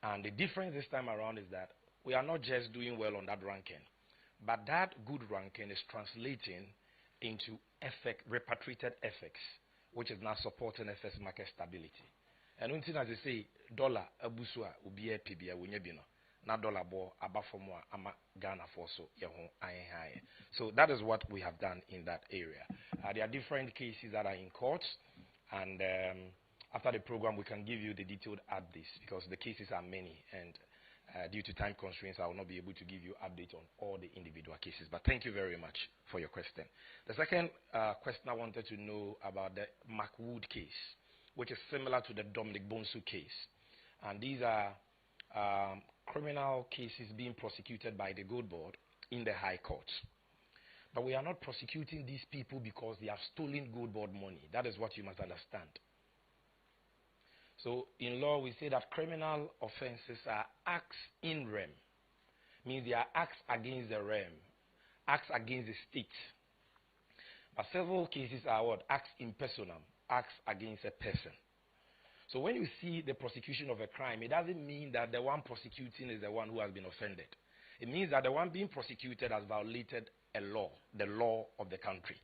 And the difference this time around is that we are not just doing well on that ranking, but that good ranking is translating into repatriated FX, which is now supporting FX market stability. And one thing, as I say, dollar abusua ubiye pibia wunyebino na dollar bo abafomwa ama Ghana for so high. So that is what we have done in that area. There are different cases that are in courts, and after the program we can give you the detailed updates because the cases are many, and due to time constraints I will not be able to give you updates on all the individual cases. But thank you very much for your question. The second question I wanted to know about the McWood case, which is similar to the Dominic Bonsu case. And these are criminal cases being prosecuted by the Gold Board in the High Court. But we are not prosecuting these people because they have stolen Gold Board money. That is what you must understand. So in law, we say that criminal offenses are acts in rem. Means they are acts against the rem, acts against the state. But several cases are what? Acts in personam, acts against a person. So when you see the prosecution of a crime, it doesn't mean that the one prosecuting is the one who has been offended. It means that the one being prosecuted has violated a law, the law of the country.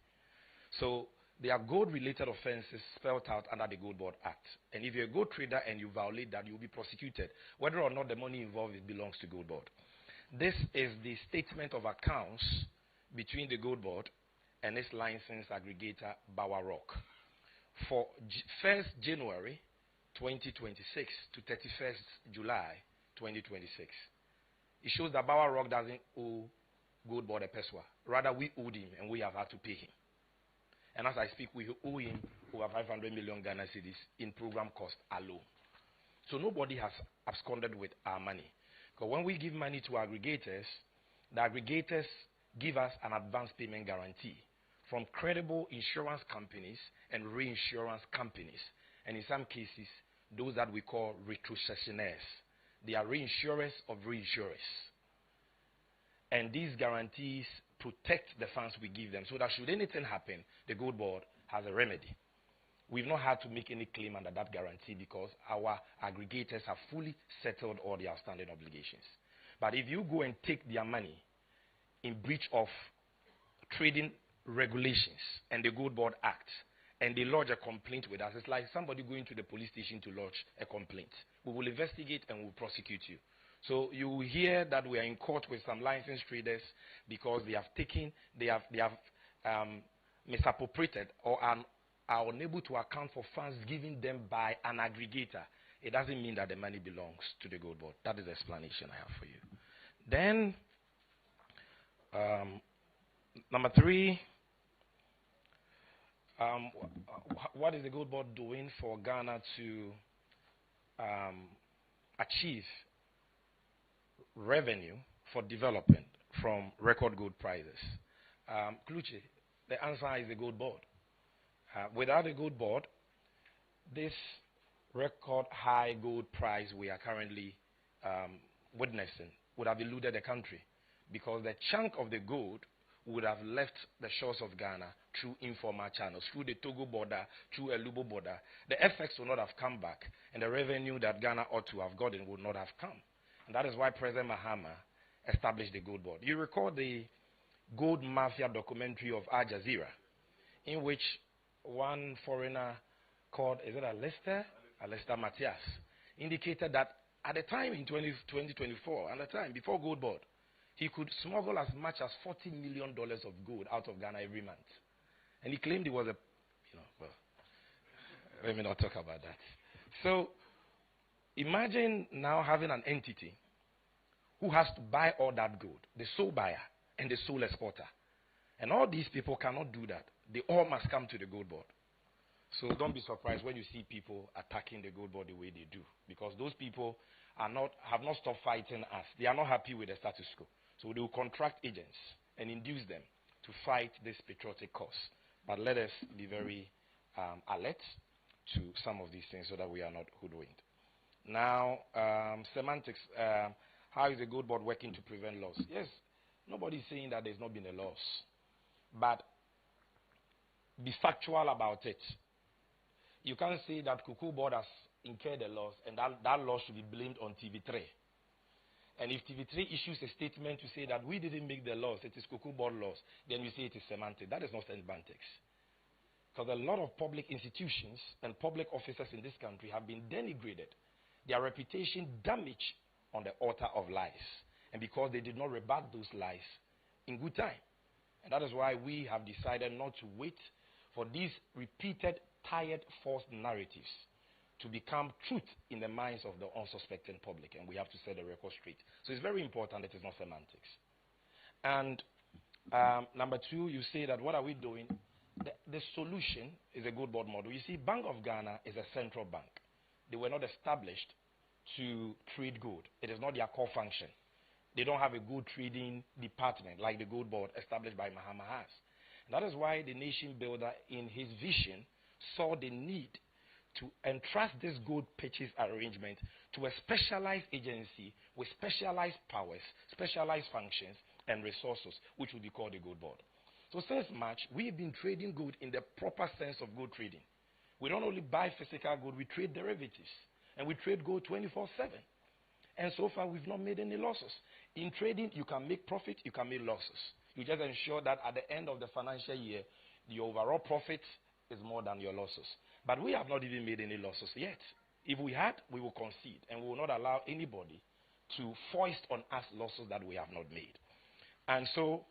So there are gold-related offenses spelled out under the Gold Board Act. And if you're a gold trader and you violate that, you'll be prosecuted, whether or not the money involved belongs to Gold Board. This is the statement of accounts between the Gold Board and its license aggregator, Bower Rock. For 1st January 2026 to 31st July 2026. It shows that Bower Rock doesn't owe Gold Board a peswa. Rather, we owed him and we have had to pay him. And as I speak, we owe him over 500 million Ghana cedis in program cost alone. So nobody has absconded with our money. Because when we give money to aggregators, the aggregators give us an advance payment guarantee from credible insurance companies and reinsurance companies. And in some cases, those that we call retrocessionaires. They are reinsurers of reinsurers. And these guarantees protect the funds we give them so that should anything happen, the Gold Board has a remedy. We've not had to make any claim under that guarantee because our aggregators have fully settled all the outstanding obligations. But if you go and take their money in breach of trading regulations and the Gold Board Act, and they lodge a complaint with us, it's like somebody going to the police station to lodge a complaint. We will investigate and we will prosecute you. So you will hear that we are in court with some licensed traders because they have misappropriated or are unable to account for funds given them by an aggregator. It doesn't mean that the money belongs to the Gold Board. That is the explanation I have for you. Then, number 3, what is the Gold Board doing for Ghana to achieve revenue for development from record gold prices? Kluche, the answer is the Gold Board. Without the Gold Board, this record high gold price we are currently witnessing would have eluded the country because the chunk of the gold would have left the shores of Ghana through informal channels, through the Togo border, through a Lubo border. The FX would not have come back, and the revenue that Ghana ought to have gotten would not have come. And that is why President Mahama established the Gold Board. You recall the Gold Mafia documentary of Al Jazeera, in which one foreigner called, is it Alistair Matthias, indicated that at the time in 2024, at the time before Gold Board, he could smuggle as much as $40 million of gold out of Ghana every month. And he claimed he was a, well, let me not talk about that. So imagine now having an entity who has to buy all that gold, the sole buyer and the sole exporter. And all these people cannot do that. They all must come to the Gold Board. So don't be surprised when you see people attacking the Gold Board the way they do. Because those people have not stopped fighting us. They are not happy with the status quo. So they will contract agents and induce them to fight this patriotic cause. But let us be very alert to some of these things so that we are not hoodwinked. Now, semantics. How is the Gold Board working to prevent loss? Yes, nobody is saying that there's not been a loss. But be factual about it. You can't say that Cocoa Board has incurred a loss and that loss should be blamed on TV3. And if TV3 issues a statement to say that we didn't make the loss, it is Cocoa Board loss, then we say it is semantic. That is not semantics. Because a lot of public institutions and public officers in this country have been denigrated. Their reputation damaged on the altar of lies. And because they did not rebut those lies in good time. And that is why we have decided not to wait for these repeated, tired, false narratives to become truth in the minds of the unsuspecting public. And we have to set the record straight. So it's very important that it's not semantics. And number two, you say that what are we doing? The solution is a Gold Board model. You see, Bank of Ghana is a central bank. They were not established to trade gold. It is not their core function. They don't have a gold trading department like the Gold Board established by Mahama has. And that is why the nation builder in his vision saw the need to entrust this gold purchase arrangement to a specialized agency with specialized powers, specialized functions, and resources, which will be called the Gold Board. So since March, we've been trading gold in the proper sense of gold trading. We don't only buy physical gold, we trade derivatives. And we trade gold 24/7. And so far, we've not made any losses. In trading, you can make profit, you can make losses. You just ensure that at the end of the financial year, the overall profit is more than your losses. But we have not even made any losses yet. If we had, we will concede, and we will not allow anybody to foist on us losses that we have not made. And so,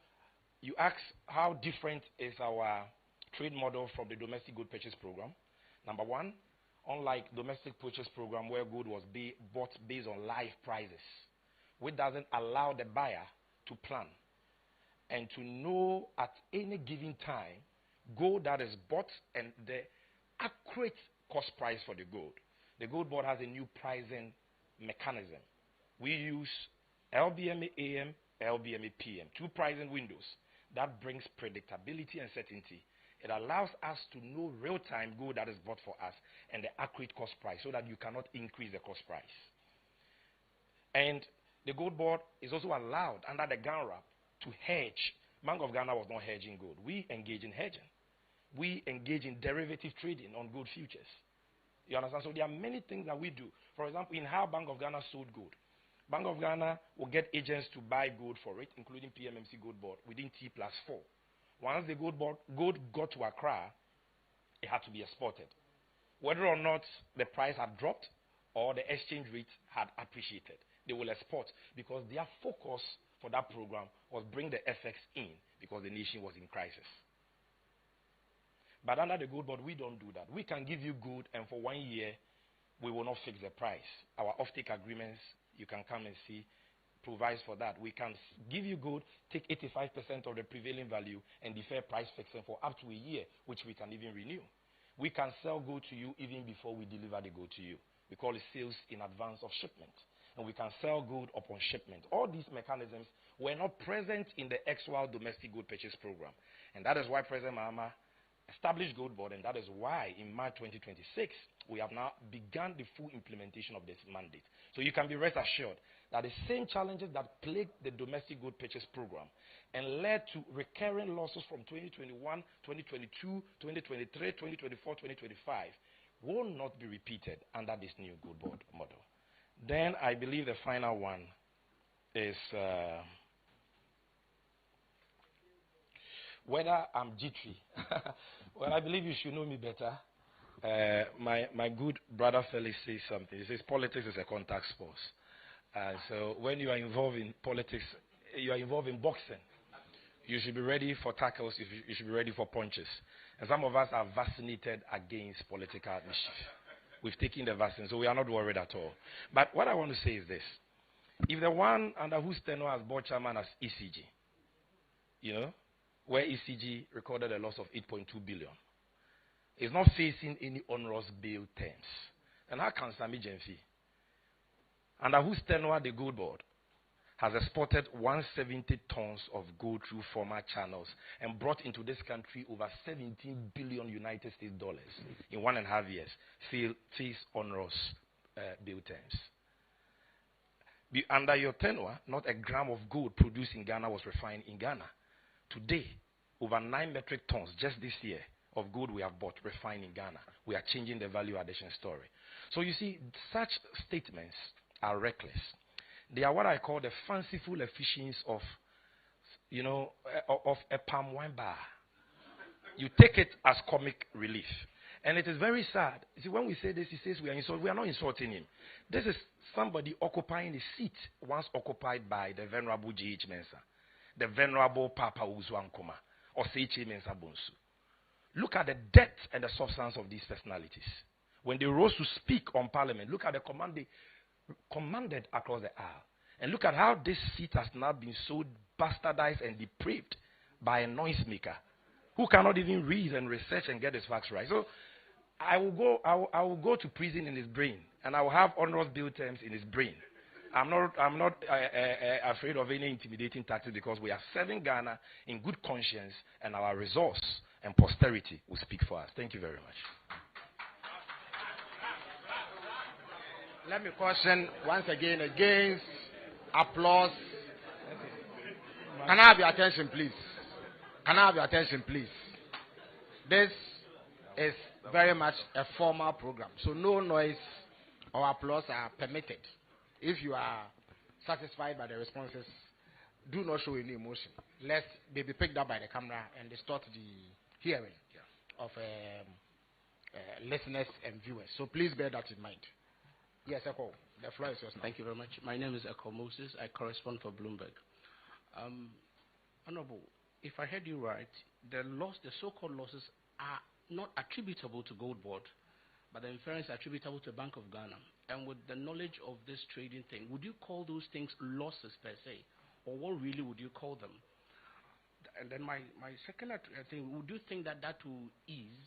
you ask how different is our trade model from the domestic gold purchase program. Number one, unlike domestic purchase program where gold was bought based on live prices, which doesn't allow the buyer to plan and to know at any given time gold that is bought and the accurate cost price for the gold. The Gold Board has a new pricing mechanism. We use LBMA AM, LBMA PM, two pricing windows that brings predictability and certainty. It allows us to know real-time gold that is bought for us and the accurate cost price so that you cannot increase the cost price. And the Gold Board is also allowed under the GANRAP to hedge. Bank of Ghana was not hedging gold. We engage in hedging. We engage in derivative trading on gold futures. You understand? So there are many things that we do. For example, in how Bank of Ghana sold gold. Bank of Ghana will get agents to buy gold for it, including PMMC Gold Board, within T+4. Once the gold got to Accra, it had to be exported. Whether or not the price had dropped or the exchange rate had appreciated, they will export because their focus for that program was bring the FX in because the nation was in crisis. But under the Gold Board, we don't do that. We can give you gold, and for 1 year, we will not fix the price. Our offtake agreements, you can come and see, provides for that. We can give you gold, take 85% of the prevailing value, and defer price fixing for up to a year, which we can even renew. We can sell gold to you even before we deliver the gold to you. We call it sales in advance of shipment. And we can sell gold upon shipment. All these mechanisms were not present in the actual domestic gold purchase program. And that is why President Mahama established Gold Board, and that is why in March 2026, we have now begun the full implementation of this mandate. So you can be rest assured that the same challenges that plagued the domestic gold purchase program and led to recurring losses from 2021, 2022, 2023, 2024, 2025 will not be repeated under this new gold board model. Then I believe the final one is whether I'm jittery. Well, I believe you should know me better. My good brother Felix says something. He says politics is a contact sport. So when you are involved in politics, you are involved in boxing. You should be ready for tackles. You should be ready for punches. And some of us are vaccinated against political mischief. We've taken the vaccine, so we are not worried at all. But what I want to say is this. If the one under whose tenure as board chairman as ECG, where ECG recorded a loss of 8.2 billion, is not facing any onerous bail terms, and how can Sammy Gyamfi, under whose tenure the gold board has exported 170 tons of gold through former channels and brought into this country over 17 billion United States dollars in 1.5 years, face onerous bail terms? Under your tenure, not a gram of gold produced in Ghana was refined in Ghana. Today, over 9 metric tons just this year of gold we have bought refined in Ghana. We are changing the value addition story. So you see, such statements are reckless. They are what I call the fanciful efficiencies of, of a palm wine bar. You take it as comic relief. And it is very sad. You see, when we say this, he says we are not insulting him. This is somebody occupying a seat once occupied by the Venerable G.H. Mensah, the Venerable Papa Uzu Ankoma, or Seiche Mensah Bonsu. Look at the depth and the substance of these personalities. When they rose to speak on Parliament, look at the command they commanded across the aisle. And look at how this seat has now been so bastardized and depraved by a noisemaker who cannot even read and research and get his facts right. So I will go to prison in his brain, and I will have onerous bill terms in his brain. I'm not afraid of any intimidating tactics, because we are serving Ghana in good conscience, and our resource and posterity will speak for us. Thank you very much. Let me caution once again against applause. Can I have your attention, please? Can I have your attention, please? This is very much a formal program, so no noise or applause are permitted. If you are satisfied by the responses, do not show any emotion, lest they be picked up by the camera and distort the hearing of listeners and viewers. So please bear that in mind. Yes, Echo, the floor is yours now. Thank you very much. My name is Echo Moses. I correspond for Bloomberg. Honorable, if I heard you right, the so-called losses are not attributable to Gold Board, but the inference attributable to Bank of Ghana. And with the knowledge of this trading thing, would you call those things losses per se? Or what really would you call them? And then my second thing, would you think that will ease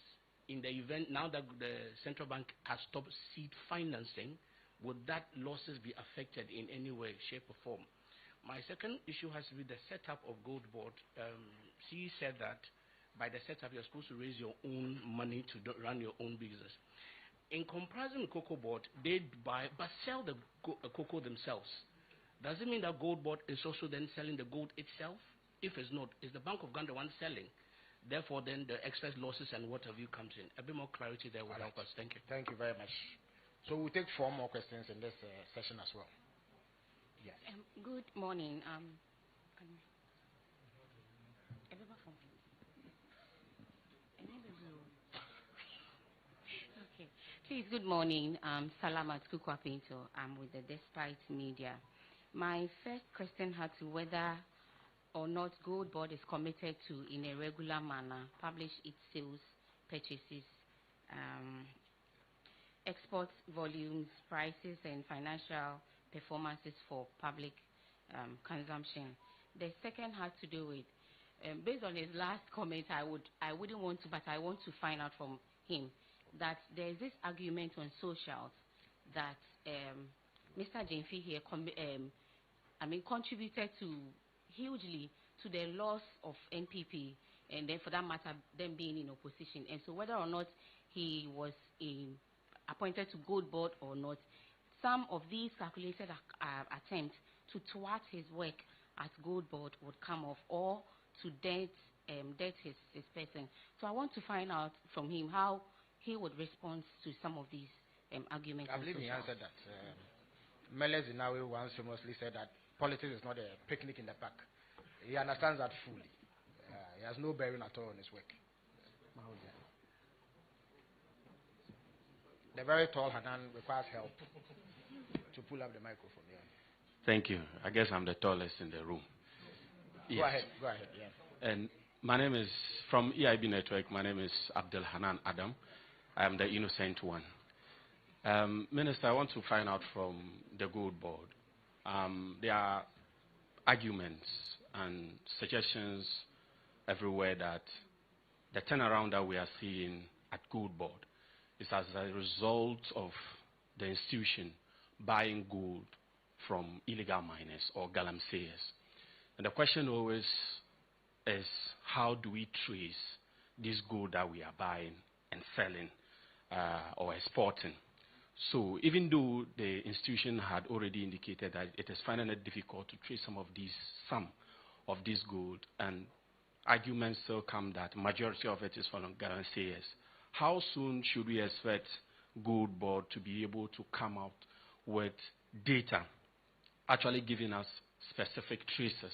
in the event, now that the central bank has stopped seed financing, would that losses be affected in any way, shape, or form? My second issue has to be the setup of Gold Board. CE said that by the setup, you're supposed to raise your own money to run your own business. In comparison with Cocoa Board, they buy but sell the cocoa themselves. Does it mean that Gold Board is also then selling the gold itself? If it's not, is the Bank of Ghana the one selling? Therefore, then the excess losses and what have you comes in. A bit more clarity there will help us. Thank you. Thank you very much. So we'll take 4 more questions in this session as well. Yes. Good morning. Okay. Please, good morning. Salamat Kukwa Pinto. I'm with the Despite Media. My first question had to whether or not Gold Board is committed to, in a regular manner, publish its sales, purchases, export volumes, prices, and financial performances for public consumption. The second has to do with, based on his last comment, I wouldn't want to, but I want to find out from him that there is this argument on socials that Mr. Gyamfi here contributed hugely to the loss of NPP, and then for that matter, them being in opposition. And so whether or not he was appointed to Gold Board or not, some of these calculated attempts to thwart his work at GOLDBOD would come off, or to debt his person. So I want to find out from him how he would respond to some of these arguments. I believe he answered that. Meles Inawe once famously said that politics is not a picnic in the park. He understands that fully. He has no bearing at all on his work. The very tall Hanan requires help to pull up the microphone. Yeah. Thank you. I guess I'm the tallest in the room. Yes. Go ahead. Yeah. And my name is, from EIB Network, my name is Abdul Hanan Adam. I am the innocent one. Minister, I want to find out from the GOLDBOD. There are arguments and suggestions everywhere that the turnaround that we are seeing at GOLDBOD is as a result of the institution buying gold from illegal miners or galamseyers. And the question always is, how do we trace this gold that we are buying and selling or exporting? So even though the institution had already indicated that it is finding it difficult to trace some of this gold, and arguments still come that majority of it is from galamseyers, how soon should we expect GOLDBOD to be able to come out with data actually giving us specific traces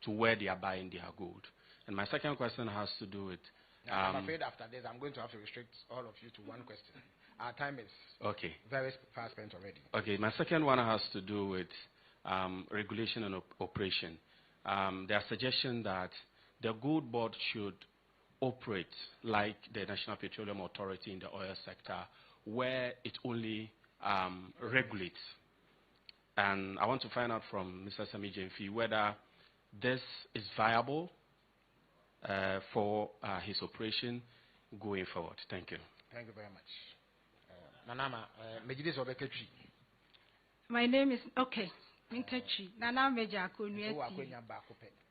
to where they are buying their gold? And my second question has to do with... I'm afraid after this, I'm going to have to restrict all of you to one question. Our time is very fast spent already. Okay, my second one has to do with regulation and operation. There are suggestions that the GOLDBOD should operate like the National Petroleum Authority in the oil sector, where it only regulates. And I want to find out from Mr. Sammy Gyamfi whether this is viable for his operation going forward. Thank you. Thank you very much. Nanama, Mejidis Obeketri. My name is, Minkechi. Nana Meja Kunyeti.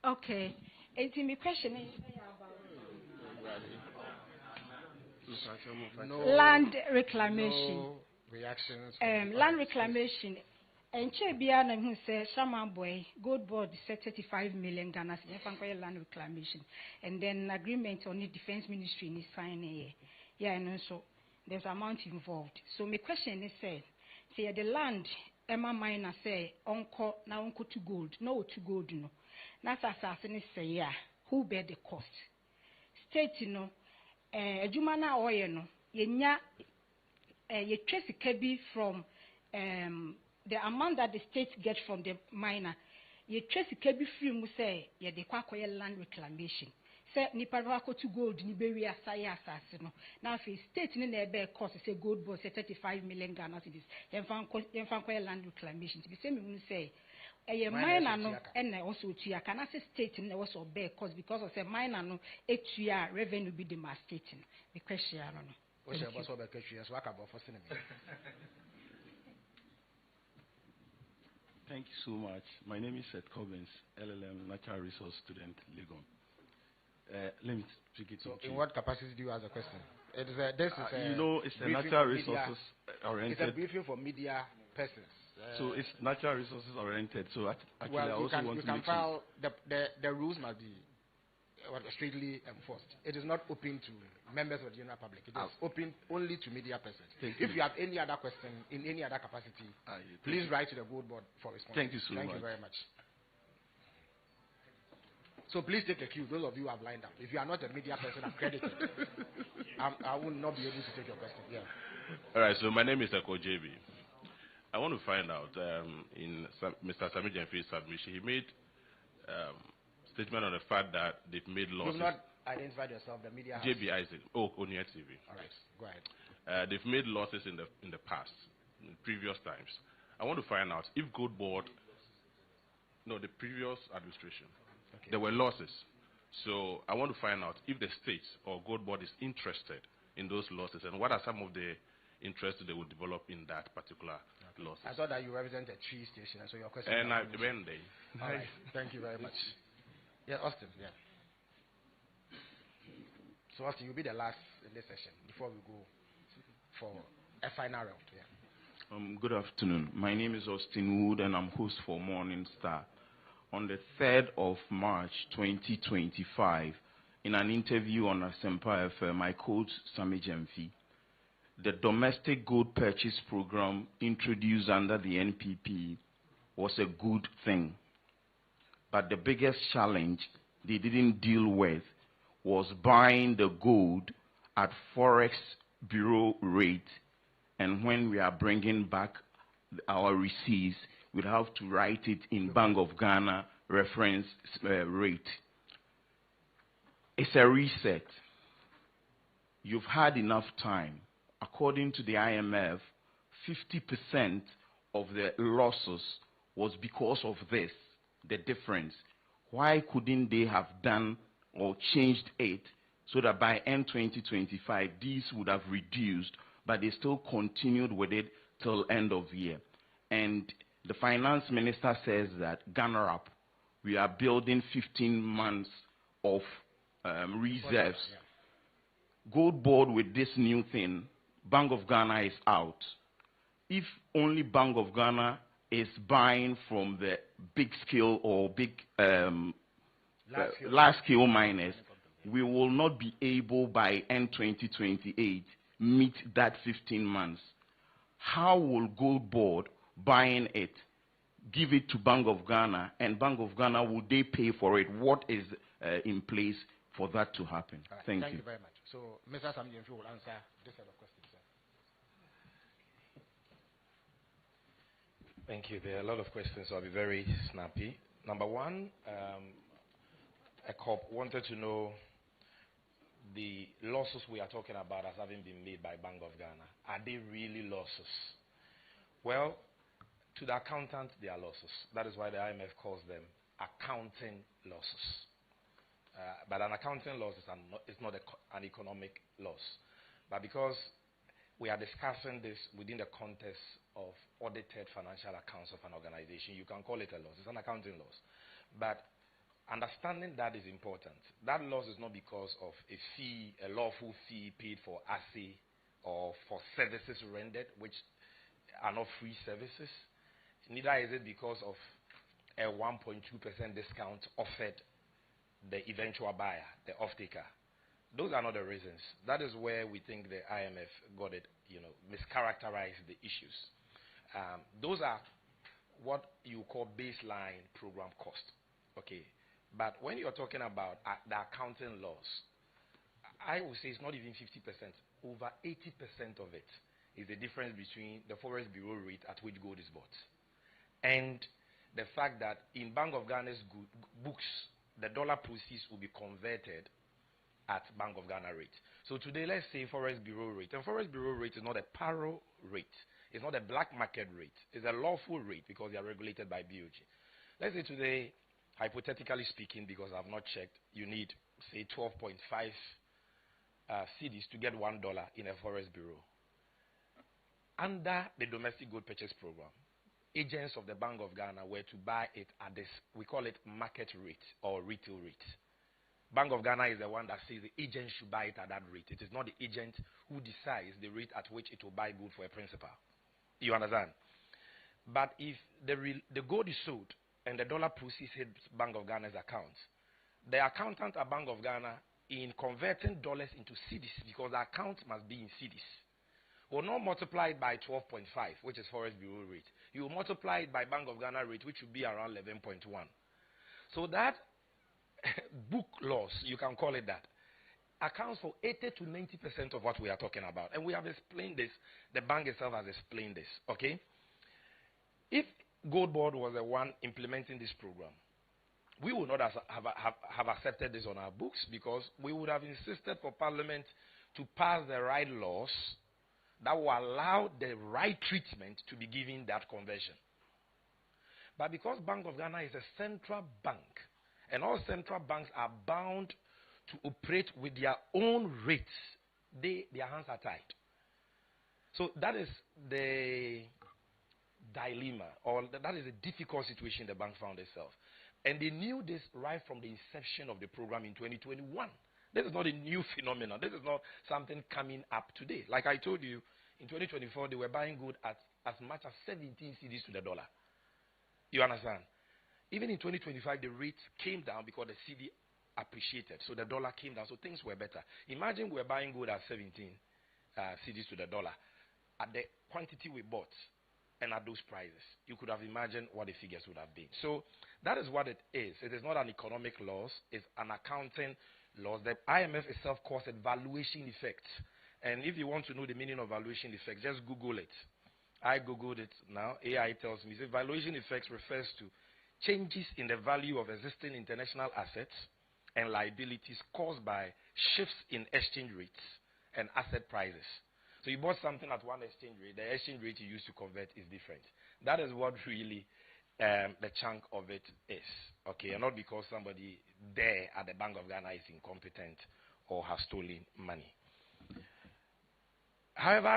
Okay. My question is land reclamation. No reactions. Land reclamation. And Chebiana who says, Shaman boy, GOLDBOD set 35 million Ghana land reclamation. And then agreement on the defense ministry in signing. Yeah, and also there's amount involved. So my question is say the land Emma miner say uncle now uncle to gold. No to gold no. That's assassin say yeah. Who bear the cost? State no Jumana oil no ye trace kebi from the amount that the state gets from the miner. Ye trace kebi free mu say ye de kwakoye land reclamation. Say ni parako to gold ni bewi asaya asase no. Now if state ni na ebe cost say GOLDBOD say 35 million Ghana cedis. Yenfa kwaye land reclamation. To be say me mu say a miner no and also tuya can I say state in also bear cost because of say miner no etuya revenue be the state. The question I don't know. What's your boss over question? So I can for cinema. Thank you so much. My name is Seth Cobbins, LLM Natural Resource Student, Legon. Let me speak it. So, in what capacity do you ask a question? It is this is a it's a natural resources oriented. It's a briefing for media persons. So it's natural resources oriented. So actually, well, I also want to make file the rules must be strictly enforced. It is not open to members of the general public. It is open only to media persons. If you have any other question in any other capacity, please write to the GOLDBOD for response. Thank you so much. Thank you very much. So please take a cue, those of you who have lined up. If you are not a media person accredited, I will not be able to take your question. Yeah. All right, so my name is Eko JB. I want to find out, in Mr. Sammy Gyamfi's submission, he made statement on the fact that they've made losses. You've not identified yourself, the media house. JB Isaac, on your TV. All right, go ahead. They've made losses in the past, in previous times. I want to find out if GOLDBOD, the previous administration, there were losses. So I want to find out if the state or GOLDBOD is interested in those losses and what are some of the interests they will develop in that particular losses. I thought that you represent a tree station, and so your question. And I went there. All right, thank you very much. Yeah, Austin. Yeah. So Austin, you'll be the last in this session before we go for a final round. Yeah. Good afternoon. My name is Austin Wood, and I'm host for Morning Star. On the 3rd of March 2025, in an interview on Asempa FM, I quote Sammy Gyamfi. The domestic gold purchase program introduced under the NPP was a good thing. But the biggest challenge they didn't deal with was buying the gold at Forex Bureau rate. And when we are bringing back our receipts, we'd have to write it in Bank of Ghana reference rate. It's a reset. You've had enough time. According to the IMF, 50% of the losses was because of this, the difference. Why couldn't they have done or changed it so that by end 2025, these would have reduced, but they still continued with it till end of year? And the finance minister says that Ghana up, we are building 15 months of reserves. Gold board with this new thing, Bank of Ghana is out. If only Bank of Ghana is buying from the big scale or big large scale miners, we will not be able by end 2028 meet that 15 months. How will Gold Board buying it give it to Bank of Ghana, and Bank of Ghana, will they pay for it? What is in place for that to happen? Right. Thank you. Thank you very much. So, Mr. Sammy will answer this set of questions. Sir. Thank you. There are a lot of questions, so I'll be very snappy. Number one, a cop wanted to know the losses we are talking about as having been made by Bank of Ghana. Are they really losses? Well, to the accountant, they are losses. That is why the IMF calls them accounting losses. But an accounting loss is not an economic loss. But because we are discussing this within the context of audited financial accounts of an organization, you can call it a loss. It's an accounting loss. But understanding that is important. That loss is not because of a fee, a lawful fee paid for assay or for services rendered, which are not free services. Neither is it because of a 1.2% discount offered the eventual buyer, the off-taker. Those are not the reasons. That is where we think the IMF got it, mischaracterized the issues. Those are what you call baseline program cost. Okay. But when you're talking about the accounting loss, I would say it's not even 50%. Over 80% of it is the difference between the Forex Bureau rate at which gold is bought and the fact that in Bank of Ghana's books, the dollar proceeds will be converted at Bank of Ghana rate. So today, let's say Forex Bureau rate. And Forex Bureau rate is not a paro rate. It's not a black market rate. It's a lawful rate because they are regulated by BOG. Let's say today, hypothetically speaking, because I've not checked, you need, say, 12.5 cedis to get $1 in a Forex Bureau. Under the domestic gold purchase program, agents of the Bank of Ghana were to buy it at this, we call it market rate or retail rate. Bank of Ghana is the one that says the agent should buy it at that rate. It is not the agent who decides the rate at which it will buy gold for a principal. You understand? But if the gold is sold and the dollar proceeds hit Bank of Ghana's account, the accountant at Bank of Ghana, in converting dollars into cedis, because the account must be in cedis, will not multiply it by 12.5, which is Forex Bureau rate. You will multiply it by Bank of Ghana rate, which would be around 11.1. So that book loss, you can call it that, accounts for 80 to 90% of what we are talking about. And we have explained this. The bank itself has explained this. Okay? If Gold Board was the one implementing this program, we would not have accepted this on our books because we would have insisted for Parliament to pass the right laws that will allow the right treatment to be given that conversion. But because Bank of Ghana is a central bank, and all central banks are bound to operate with their own rates, their hands are tied. So that is the dilemma, or that is a difficult situation the bank found itself. And they knew this right from the inception of the program in 2021. This is not a new phenomenon. This is not something coming up today. Like I told you, In 2024, they were buying gold at as much as 17 cedis to the dollar. You understand? Even in 2025, the rate came down because the CD appreciated. So the dollar came down. So things were better. Imagine we're buying gold at 17 cedis to the dollar. At the quantity we bought and at those prices, you could have imagined what the figures would have been. So that is what it is. It is not an economic loss. It's an accounting loss. The IMF itself calls it valuation effects. And if you want to know the meaning of valuation effects, just Google it. I Googled it now. AI tells me. The valuation effects refers to changes in the value of existing international assets and liabilities caused by shifts in exchange rates and asset prices. So you bought something at one exchange rate, the exchange rate you used to convert is different. That is what really the chunk of it is. Okay, and not because somebody there at the Bank of Ghana is incompetent or has stolen money. However,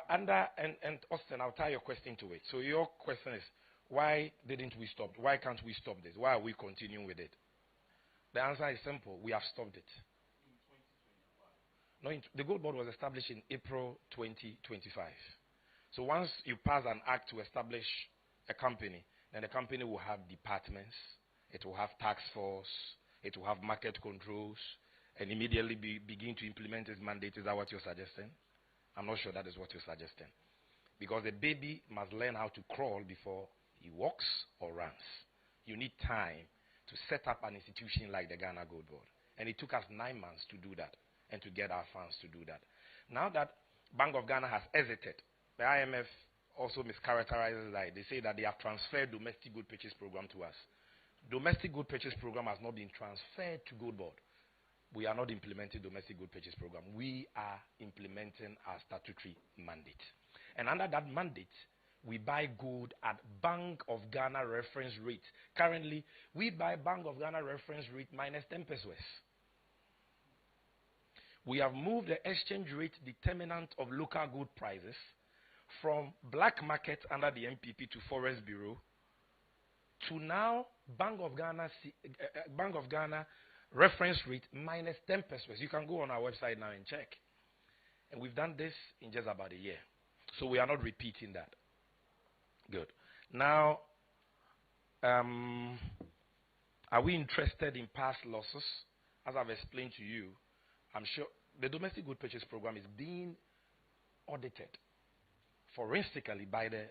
and Austin, I'll tie your question to it. So your question is, why didn't we stop? Why can't we stop this? Why are we continuing with it? The answer is simple. We have stopped it. No, the Gold Board was established in April 2025. So once you pass an act to establish a company, then the company will have departments, it will have task force, it will have market controls, and immediately begin to implement its mandate. Is that what you're suggesting? I'm not sure that is what you're suggesting. Because the baby must learn how to crawl before he walks or runs. You need time to set up an institution like the Ghana Gold Board. And it took us 9 months to do that and to get our funds to do that. Now that Bank of Ghana has exited, the IMF also mischaracterizes that. They say that they have transferred domestic good purchase program to us. Domestic good purchase program has not been transferred to Gold Board. We are not implementing domestic good purchase program. We are implementing our statutory mandate. And under that mandate, we buy gold at Bank of Ghana reference rate. Currently, we buy Bank of Ghana reference rate minus 10 pesos. We have moved the exchange rate determinant of local gold prices from black market under the MPP to Forex Bureau to now Bank of Ghana reference rate minus 10 pesos. You can go on our website now and check. And we've done this in just about a year. So we are not repeating that. Good. Now, are we interested in past losses? As I've explained to you, I'm sure the domestic good purchase program is being audited forensically by the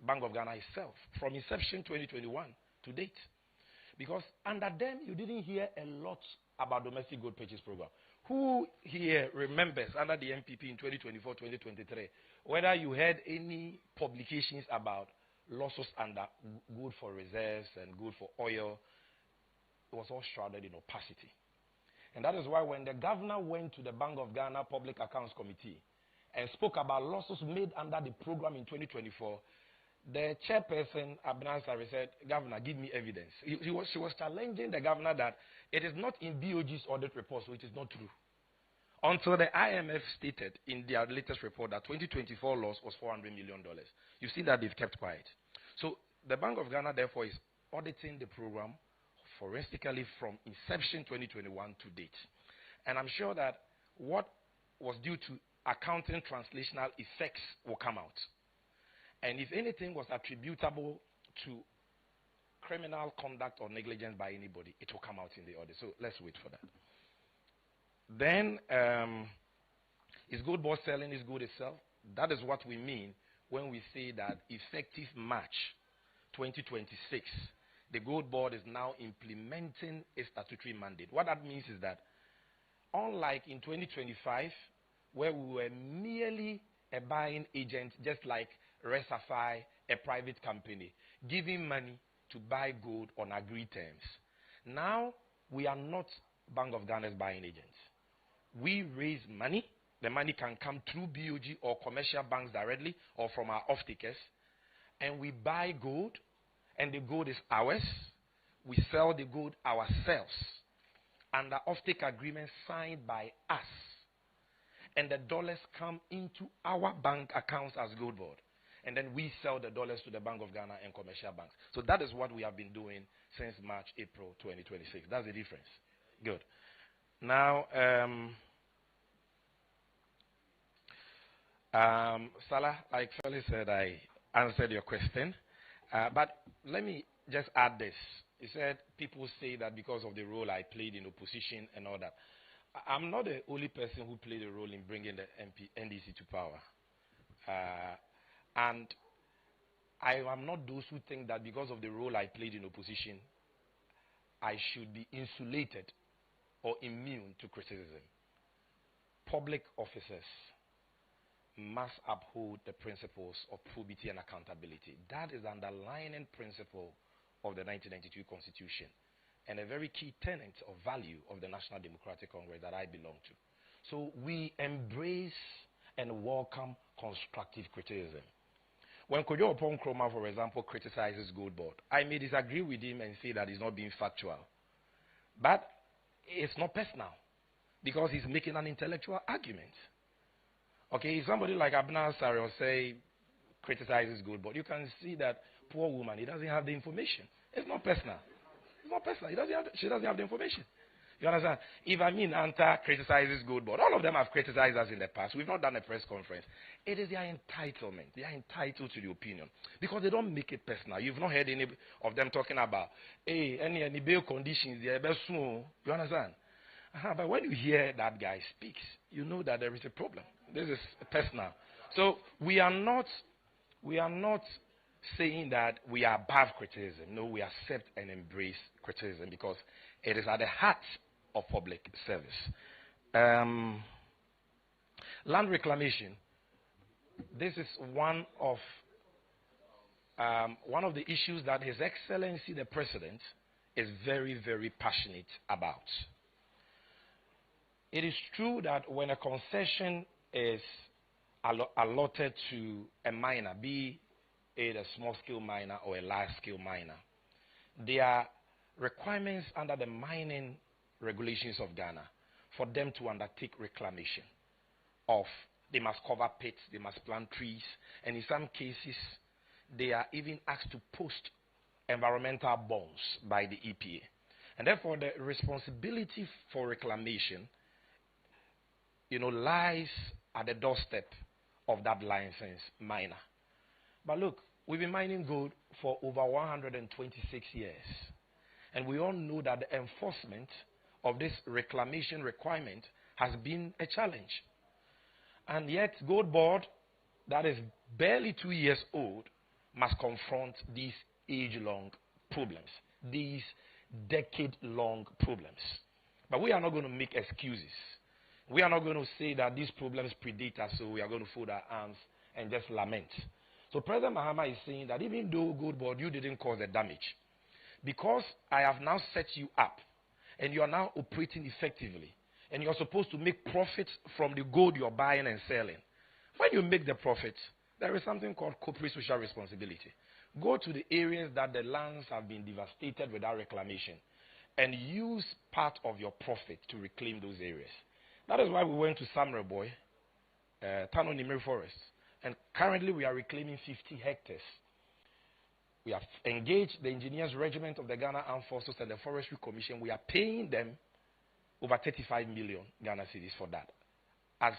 Bank of Ghana itself from inception 2021 to date. Because under them, you didn't hear a lot about domestic gold purchase program. Who here remembers under the MPP in 2024, 2023, whether you heard any publications about losses under gold for reserves and gold for oil? It was all shrouded in opacity. And that is why when the governor went to the Bank of Ghana Public Accounts Committee and spoke about losses made under the program in 2024, the chairperson, Abner Sari, said, Governor, give me evidence. She was challenging the governor that it is not in BOG's audit report, so it is not true. Until the IMF stated in their latest report that 2024 loss was $400 million. You see that they've kept quiet. So the Bank of Ghana, therefore, is auditing the program forensically from inception 2021 to date. And I'm sure that what was due to accounting translational effects will come out. And if anything was attributable to criminal conduct or negligence by anybody, it will come out in the audit. So let's wait for that. Then, is Gold Board selling its good itself? That is what we mean when we say that effective March 2026, the Gold Board is now implementing a statutory mandate. What that means is that, unlike in 2025, where we were merely a buying agent, just like Resafai, a private company, giving money to buy gold on agreed terms. Now, we are not Bank of Ghana's buying agents. We raise money. The money can come through BOG or commercial banks directly or from our off-takers. And we buy gold, and the gold is ours. We sell the gold ourselves under off-take agreements signed by us. And the dollars come into our bank accounts as Gold Board. And then we sell the dollars to the Bank of Ghana and commercial banks. So that is what we have been doing since March, April 2026. That's the difference. Good. Now, Salah, like Feli said, I answered your question. But let me just add this. He said people say that because of the role I played in opposition and all that. I'm not the only person who played a role in bringing the NDC to power. And I am not those who think that because of the role I played in opposition, I should be insulated or immune to criticism. Public officers must uphold the principles of probity and accountability. That is the underlying principle of the 1992 Constitution and a very key tenet of value of the National Democratic Congress that I belong to. So we embrace and welcome constructive criticism. When Kojo Opon Kroma, for example, criticizes GOLDBOD, I may disagree with him and say that he's not being factual. But it's not personal because he's making an intellectual argument. Okay, if somebody like Abner Sari say criticizes GOLDBOD, you can see that poor woman, he doesn't have the information. It's not personal. It's not personal. She doesn't have the information. You understand? If Anta criticizes GOLDBOD, all of them have criticized us in the past. We've not done a press conference. It is their entitlement. They are entitled to the opinion because they don't make it personal. You've not heard any of them talking about, hey, any bail conditions, you understand? But when you hear that guy speaks, you know that there is a problem. This is personal. So we are not saying that we are above criticism. No, we accept and embrace criticism because it is at the heart of public service. Land reclamation. This is one of the issues that His Excellency the President is very, very passionate about. It is true that when a concession is allotted to a miner, be it a small-scale miner or a large-scale miner, there are requirements under the mining regulations of Ghana for them to undertake reclamation of. They must cover pits, they must plant trees, and in some cases, they are even asked to post environmental bonds by the EPA. And therefore, the responsibility for reclamation, lies at the doorstep of that licensed miner. But look, we've been mining gold for over 126 years. And we all know that the enforcement of this reclamation requirement has been a challenge. And yet, GOLDBOD, that is barely 2 years old, must confront these age-long problems, these decade-long problems. But we are not going to make excuses. We are not going to say that these problems predate us, so we are going to fold our arms and just lament. So President Mahama is saying that even though GOLDBOD, you didn't cause the damage, because I have now set you up, and you are now operating effectively, and you're supposed to make profits from the gold you're buying and selling. When you make the profits, there is something called corporate social responsibility. Go to the areas that the lands have been devastated without reclamation, and use part of your profit to reclaim those areas. That is why we went to Samreboy, Tano Nimiri Forest, and currently we are reclaiming 50 hectares. We have engaged the Engineers Regiment of the Ghana Armed Forces and the Forestry Commission. We are paying them over 35 million Ghana cedis for that as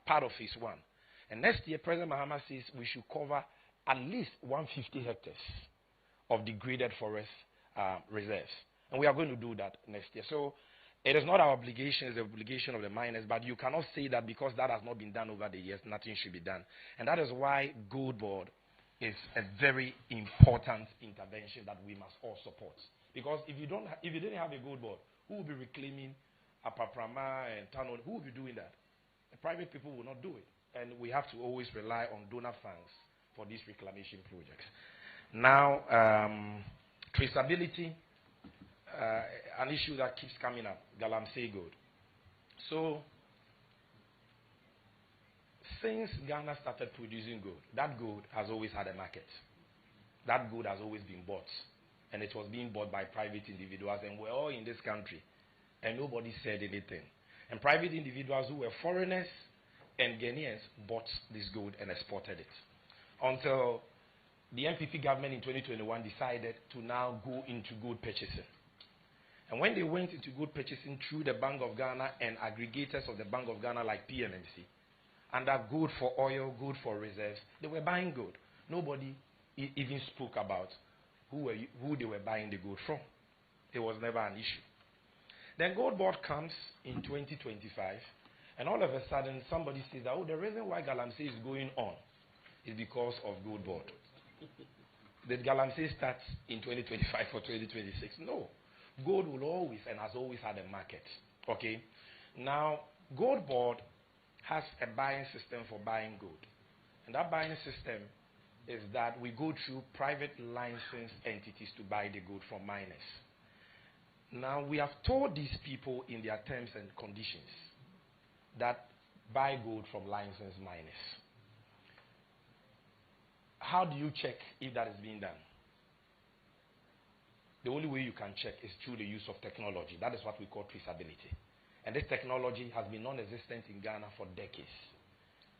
part of phase 1. And next year, President Mahama says we should cover at least 150 hectares of degraded forest reserves. And we are going to do that next year. So it is not our obligation, it's the obligation of the miners, but you cannot say that because that has not been done over the years, nothing should be done. And that is why GOLDBOD is a very important intervention that we must all support. Because if you didn't have a GOLDBOD, who will be reclaiming Apaprama and Tano? Who will be doing that? The private people will not do it. And we have to always rely on donor funds for these reclamation projects. Now, traceability, an issue that keeps coming up, Galamsey gold. So, since Ghana started producing gold, that gold has always had a market. That gold has always been bought. And it was being bought by private individuals, and we're all in this country. And nobody said anything. And private individuals who were foreigners and Ghanaians bought this gold and exported it. Until the MPP government in 2021 decided to now go into gold purchasing. And when they went into gold purchasing through the Bank of Ghana and aggregators of the Bank of Ghana like PMMC, under gold for oil, gold for reserves, they were buying gold. Nobody even spoke about who they were buying the gold from. It was never an issue. Then Gold Board comes in 2025, and all of a sudden somebody says that, oh, the reason why Galamsey is going on is because of Gold Board. Did Galamsey start in 2025 or 2026? No. Gold will always and has always had a market. Okay? Now, Gold Board has a buying system for buying gold. And that buying system is that we go through private licensed entities to buy the gold from miners. Now, we have told these people in their terms and conditions that buy gold from licensed miners. How do you check if that is being done? The only way you can check is through the use of technology. That is what we call traceability. And this technology has been non-existent in Ghana for decades.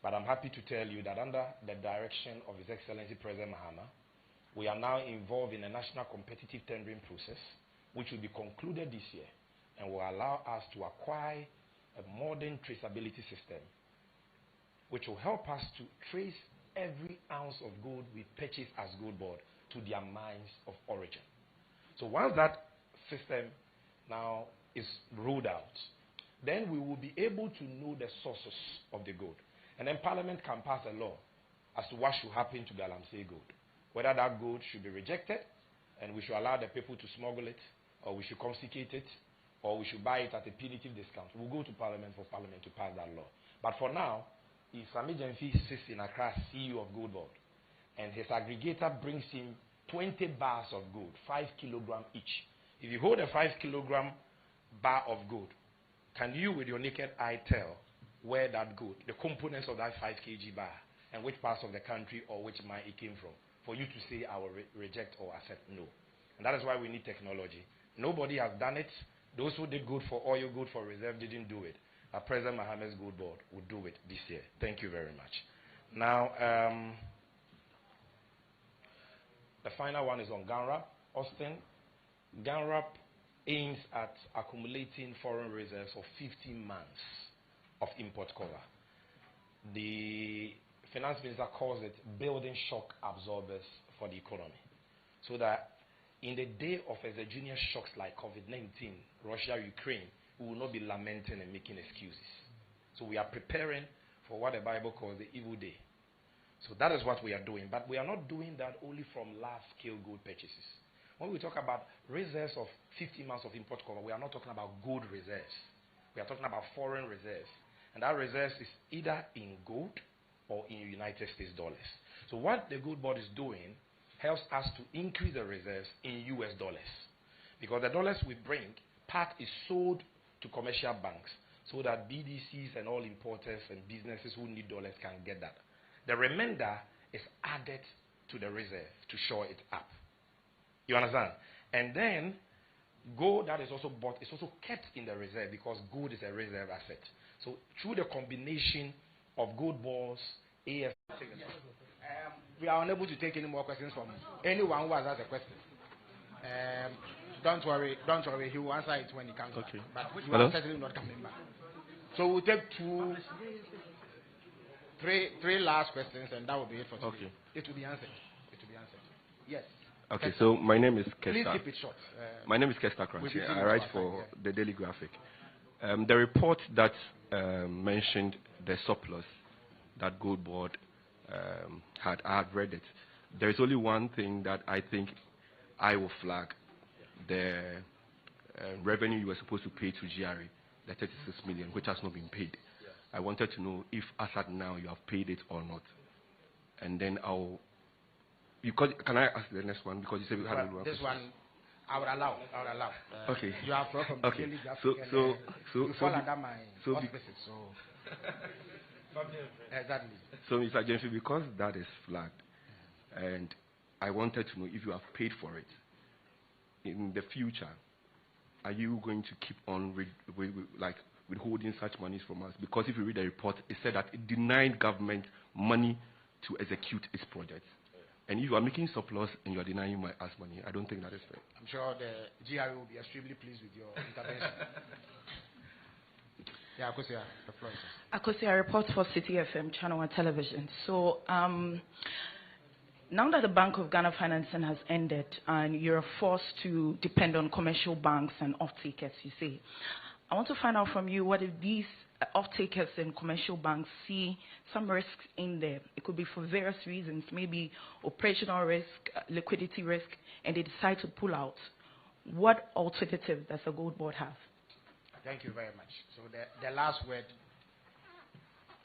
But I'm happy to tell you that under the direction of His Excellency President Mahama, we are now involved in a national competitive tendering process, which will be concluded this year, and will allow us to acquire a modern traceability system, which will help us to trace every ounce of gold we purchase as Gold Board to their mines of origin. So once that system now is rolled out, then we will be able to know the sources of the gold. And then Parliament can pass a law as to what should happen to Galamsey gold. Whether that gold should be rejected and we should allow the people to smuggle it, or we should confiscate it, or we should buy it at a punitive discount. We'll go to Parliament for Parliament to pass that law. But for now, if Sammy Gyamfi sits in Accra, CEO of Gold Board, and his aggregator brings him 20 bars of gold, 5 kilograms each. If you hold a 5 kilogram bar of gold, can you with your naked eye tell where that gold, the components of that 5 kg bar, and which parts of the country or which mine it came from, for you to say I will reject or accept? No. And that is why we need technology. Nobody has done it. Those who did gold for oil, gold for reserve didn't do it. President Mahama's Gold Board will do it this year. Thank you very much. Now, the final one is on GANRAP. Austin, GANRAP aims at accumulating foreign reserves of 15 months of import cover. The finance minister calls it building shock absorbers for the economy, so that in the day of exogenous shocks like COVID-19, Russia, Ukraine, we will not be lamenting and making excuses. So we are preparing for what the Bible calls the evil day. So that is what we are doing. But we are not doing that only from large-scale gold purchases. When we talk about reserves of 50 months of import cover, we are not talking about gold reserves. We are talking about foreign reserves. And that reserves is either in gold or in United States dollars. So what the Gold Board is doing helps us to increase the reserves in US dollars. Because the dollars we bring, part is sold to commercial banks so that BDCs and all importers and businesses who need dollars can get that. The remainder is added to the reserve to shore it up. You understand? And then gold that is also bought is also kept in the reserve because gold is a reserve asset. So through the combination of gold balls, AF. We are unable to take any more questions from anyone who has asked a question. Don't worry, he will answer it when he comes back. But you are certainly not coming back. So we'll take three last questions, and that will be it for today. Okay. It will be answered. Yes. Okay, so my name is Kesta. Please keep it short. My name is Kesta Crunchy. I write for the Daily Graphic. The report that mentioned the surplus that Gold Board I had read it. There is only one thing that I think I will flag. The revenue you were supposed to pay to GRA, the 36 million, which has not been paid. Yes. I wanted to know if, as at now, you have paid it or not. And then can I ask the next one? Because you said we had this one, I would allow. Okay. You are from the Daily Graphic. So you fall under my auspices, so. Exactly. So, Mr. Gyamfi, because that is flagged, and I wanted to know if you have paid for it, in the future, are you going to keep on withholding such monies from us? Because if you read the report, it said that it denied government money to execute its projects. And if you are making surplus and you are denying us money, I don't think that is fair. I'm sure the GRA will be extremely pleased with your intervention. Yeah, Akosia, the floor is yours. Akosia, I report for City FM Channel 1 Television. So, now that the Bank of Ghana financing has ended and you're forced to depend on commercial banks and off-takers, you say, I want to find out from you whether these off-takers and commercial banks see some risks in there. It could be for various reasons, maybe operational risk, liquidity risk, and they decide to pull out. What alternative does the Gold Board have? Thank you very much. So the last word,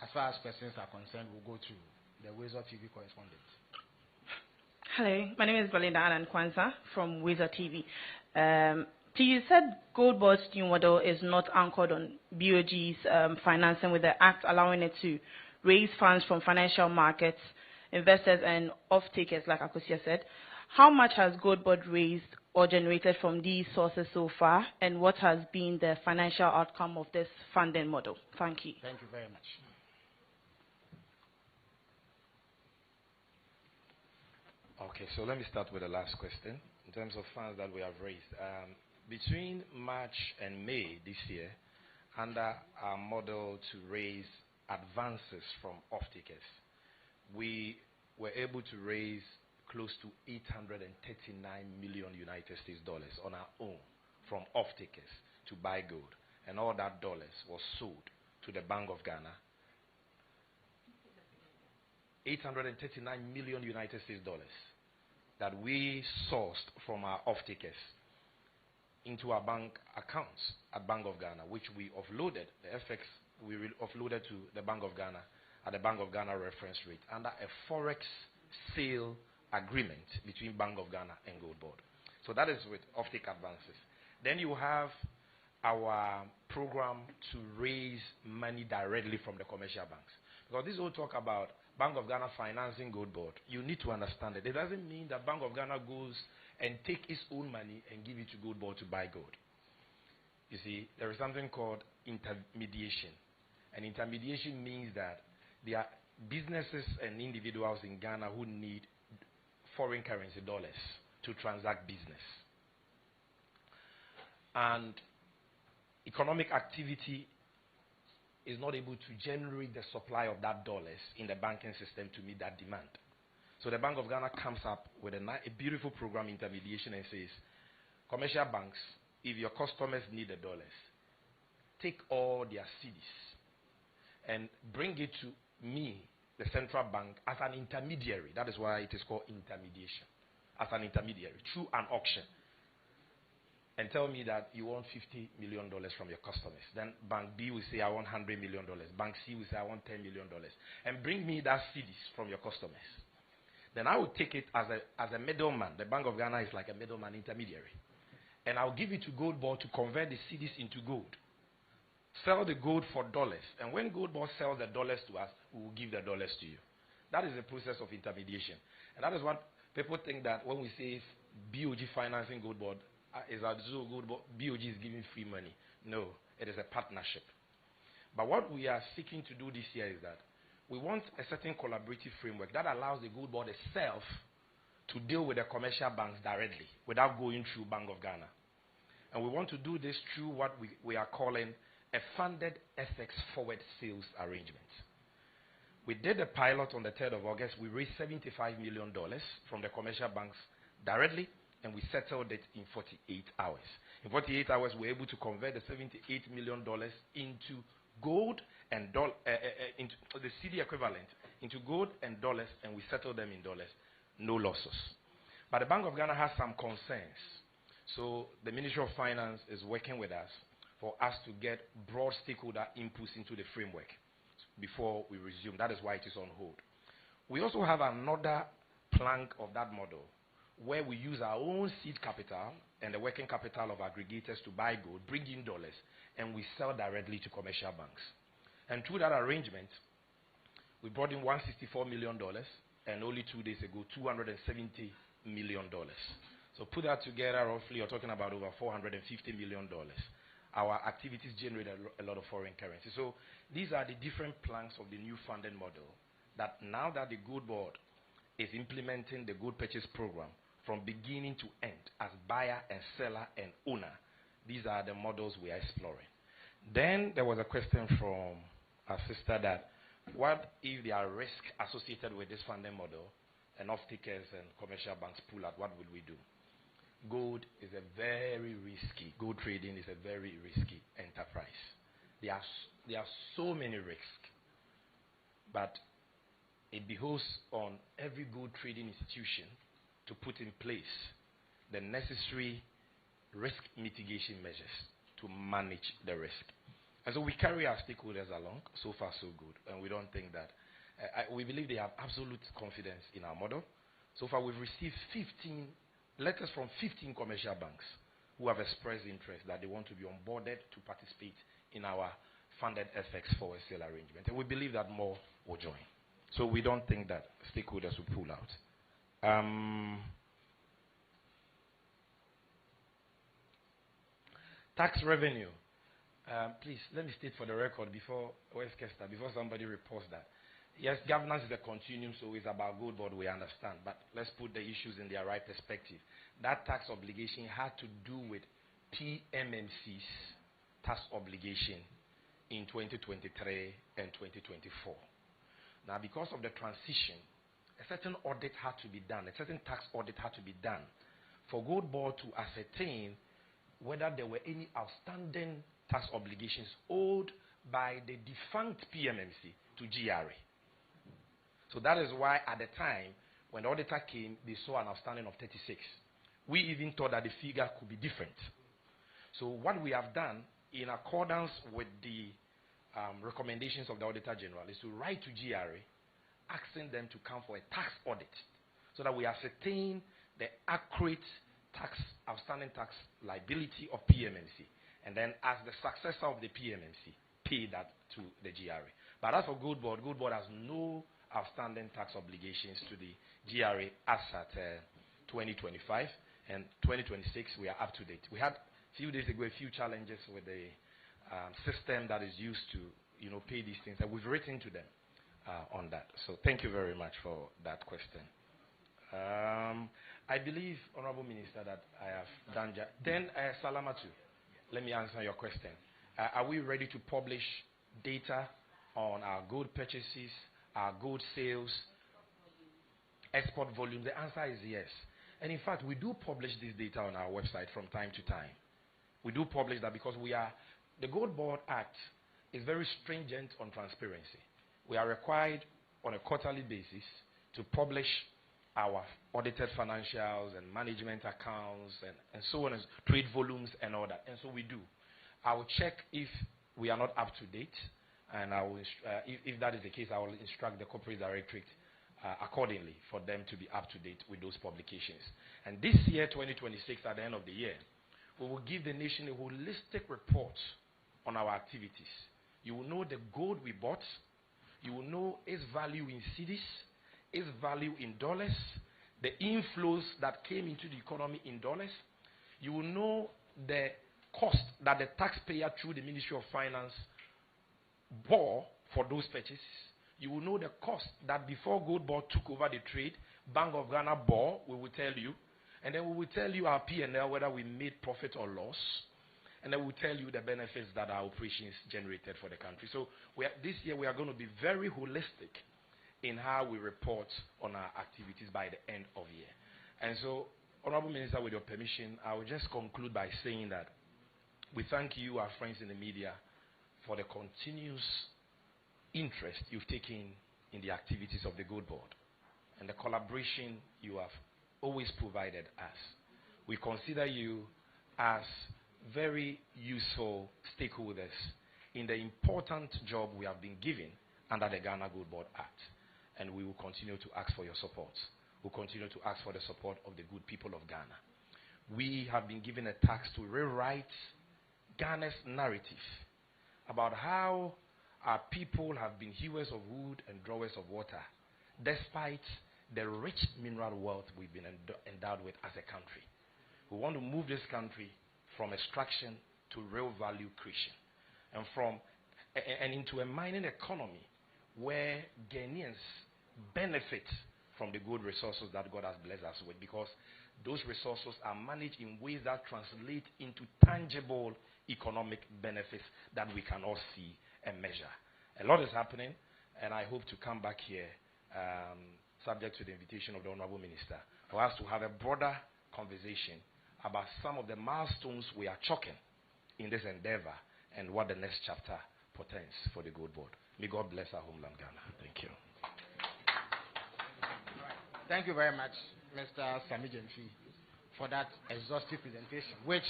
as far as questions are concerned, will go to the Weasel TV correspondent. Hello, my name is Belinda Anan Kwanzaa from Weasel TV. You said Gold Board's new model is not anchored on BOG's financing, with the Act allowing it to raise funds from financial markets, investors, and off-takers, like Akosia said. How much has Gold Board raised or generated from these sources so far, and what has been the financial outcome of this funding model? Thank you. Thank you very much. Okay, so let me start with the last question. In terms of funds that we have raised, between March and May this year, under our model to raise advances from off-takers, we were able to raise close to $839 million United States dollars on our own from off-takers to buy gold. And all that dollars was sold to the Bank of Ghana. $839 million United States dollars that we sourced from our off-takers into our bank accounts at Bank of Ghana, which we offloaded, the FX we offloaded to the Bank of Ghana at the Bank of Ghana reference rate under a forex sale agreement between Bank of Ghana and Gold Board. So that is with off-take advances. Then you have our program to raise money directly from the commercial banks. Because this whole talk about Bank of Ghana financing Gold Board, you need to understand it. It doesn't mean that Bank of Ghana goes and take its own money and give it to Gold Board to buy gold. You see, there is something called intermediation. And intermediation means that there are businesses and individuals in Ghana who need foreign currency dollars to transact business. And economic activity is not able to generate the supply of that dollars in the banking system to meet that demand. So the Bank of Ghana comes up with a beautiful program, intermediation, and says, commercial banks, if your customers need the dollars, take all their CDs and bring it to me, the central bank, as an intermediary. That is why it is called intermediation. As an intermediary, through an auction. And tell me that you want $50 million from your customers. Then Bank B will say, I want $100 million. Bank C will say, I want $10 million. And bring me that CDs from your customers. Then I will take it as a middleman. The Bank of Ghana is like a middleman intermediary. And I'll give it to Gold Board to convert the CDs into gold. Sell the gold for dollars. And when Gold Board sells the dollars to us, we will give the dollars to you. That is the process of intermediation. And that is what people think, that when we say BOG financing Gold Board, is that BOG is giving free money. No, it is a partnership. But what we are seeking to do this year is that we want a certain collaborative framework that allows the Gold Board itself to deal with the commercial banks directly without going through Bank of Ghana. And we want to do this through what we are calling a funded FX forward sales arrangement. We did a pilot on the 3rd of August. We raised $75 million from the commercial banks directly, and we settled it in 48 hours. In 48 hours, we were able to convert the $78 million into gold and into the CD equivalent, into gold and dollars, and we settled them in dollars. No losses. But the Bank of Ghana has some concerns. So the Ministry of Finance is working with us for us to get broad stakeholder inputs into the framework before we resume. That is why it is on hold. We also have another plank of that model where we use our own seed capital and the working capital of aggregators to buy gold, bring in dollars, and we sell directly to commercial banks. And through that arrangement, we brought in $164 million, and only 2 days ago, $270 million. So put that together, roughly, you're talking about over $450 million. Our activities generate a lot of foreign currency. So these are the different planks of the new funding model that now that the Gold Board is implementing the gold purchase program from beginning to end as buyer and seller and owner, these are the models we are exploring. Then there was a question from our sister that what if there are risks associated with this funding model and off-takers and commercial banks pull out, what will we do? Gold is a very risky, gold trading is a very risky enterprise. There are so many risks, but it behoves on every gold trading institution to put in place the necessary risk mitigation measures to manage the risk. And so we carry our stakeholders along. So far, so good. And we don't think that. We believe they have absolute confidence in our model. So far, we've received 15 letters from 15 commercial banks who have expressed interest that they want to be onboarded to participate in our funded FX forward sale arrangement. And we believe that more will join. So we don't think that stakeholders will pull out. Tax revenue. Please, let me state for the record before somebody reports that. Yes, governance is a continuum, so it's about gold board, we understand. But let's put the issues in their right perspective. That tax obligation had to do with PMMC's tax obligation in 2023 and 2024. Now, because of the transition, a certain audit had to be done, a certain tax audit had to be done for gold board to ascertain whether there were any outstanding tax obligations owed by the defunct PMMC to GRA. So that is why at the time, when the auditor came, they saw an outstanding of 36. We even thought that the figure could be different. So what we have done, in accordance with the recommendations of the Auditor General, is to write to GRA, asking them to come for a tax audit, so that we ascertain the accurate outstanding tax liability of PMMC. And then, as the successor of the PMMC, pay that to the GRA. But as for Gold Board has no outstanding tax obligations to the GRA as at 2025. And 2026, we are up to date. We had, a few days ago, a few challenges with the system that is used to pay these things. And we've written to them on that. So thank you very much for that question. I believe, Honorable Minister, that I have done. Then, Salamatu, let me answer your question. Are we ready to publish data on our gold purchases, our gold sales, export volumes? The answer is yes. And in fact, we do publish this data on our website from time to time. We do publish that because the Gold Board Act is very stringent on transparency. We are required on a quarterly basis to publish our audited financials and management accounts and so on, as trade volumes and all that. And so we do. I will check if we are not up to date, and I will, if that is the case, I will instruct the Corporate Directorate accordingly for them to be up to date with those publications. And this year, 2026, at the end of the year, we will give the nation a holistic report on our activities. You will know the gold we bought. You will know its value in cedis, its value in dollars, the inflows that came into the economy in dollars. You will know the cost that the taxpayer through the Ministry of Finance bore for those purchases. You will know the cost that before Gold Board took over the trade, Bank of Ghana bore, we will tell you. And then we will tell you our P&L, whether we made profit or loss. And then we'll tell you the benefits that our operations generated for the country. So this year we are going to be very holistic in how we report on our activities by the end of year. And so, Honorable Minister, with your permission, I will just conclude by saying that we thank you, our friends in the media, for the continuous interest you've taken in the activities of the Gold Board and the collaboration you have always provided us. We consider you as very useful stakeholders in the important job we have been given under the Ghana Gold Board Act. And we will continue to ask for your support. We'll continue to ask for the support of the good people of Ghana. We have been given a task to rewrite Ghana's narrative about how our people have been hewers of wood and drawers of water, despite the rich mineral wealth we've been endowed with as a country. We want to move this country from extraction to real value creation, and into a mining economy where Ghanaians benefit from the good resources that God has blessed us with, because those resources are managed in ways that translate into tangible economic benefits that we can all see and measure. A lot is happening, and I hope to come back here, subject to the invitation of the Honorable Minister, for us to have a broader conversation about some of the milestones we are chalking in this endeavor and what the next chapter portends for the Gold Board. May God bless our homeland, Ghana. Thank you. Thank you very much, Mr. Sammy Gyamfi, for that exhaustive presentation, which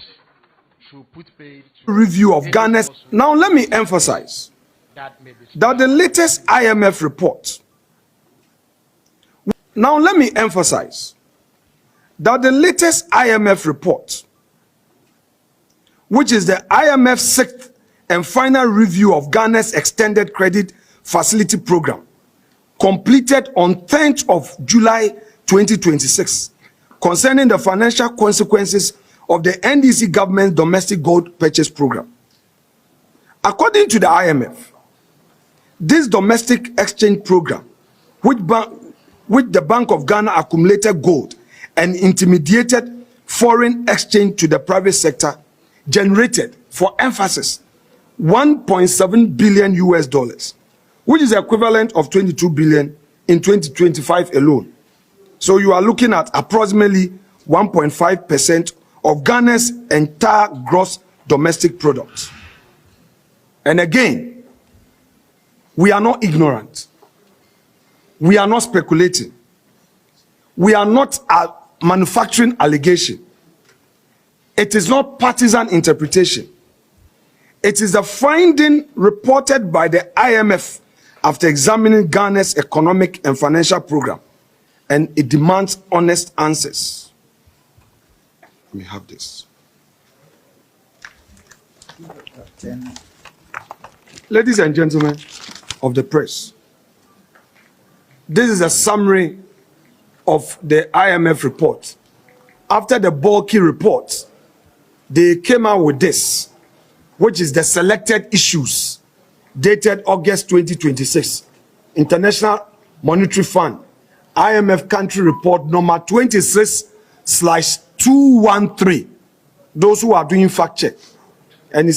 should put paid to review of Ghana's. Now, let me emphasize that the latest IMF report. Now, let me emphasize that the latest IMF report, which is the IMF's sixth and final review of Ghana's extended credit facility program, completed on 10th of July 2026, concerning the financial consequences of the NDC government's domestic gold purchase program. According to the IMF, this domestic exchange program, which the Bank of Ghana accumulated gold and intermediated foreign exchange to the private sector, generated, for emphasis, $1.7 billion US, which is equivalent of 22 billion in 2025 alone. So you are looking at approximately 1.5% of Ghana's entire gross domestic product. And again, we are not ignorant. We are not speculating. We are not a manufacturing allegation. It is not partisan interpretation. It is a finding reported by the IMF after examining Ghana's economic and financial program, and it demands honest answers. Let me have this. Ladies and gentlemen of the press, this is a summary of the IMF report. After the BOG report, they came out with this, which is the selected issues dated August 2026. International Monetary Fund, IMF country report number 26/213. Those who are doing fact check. And he said,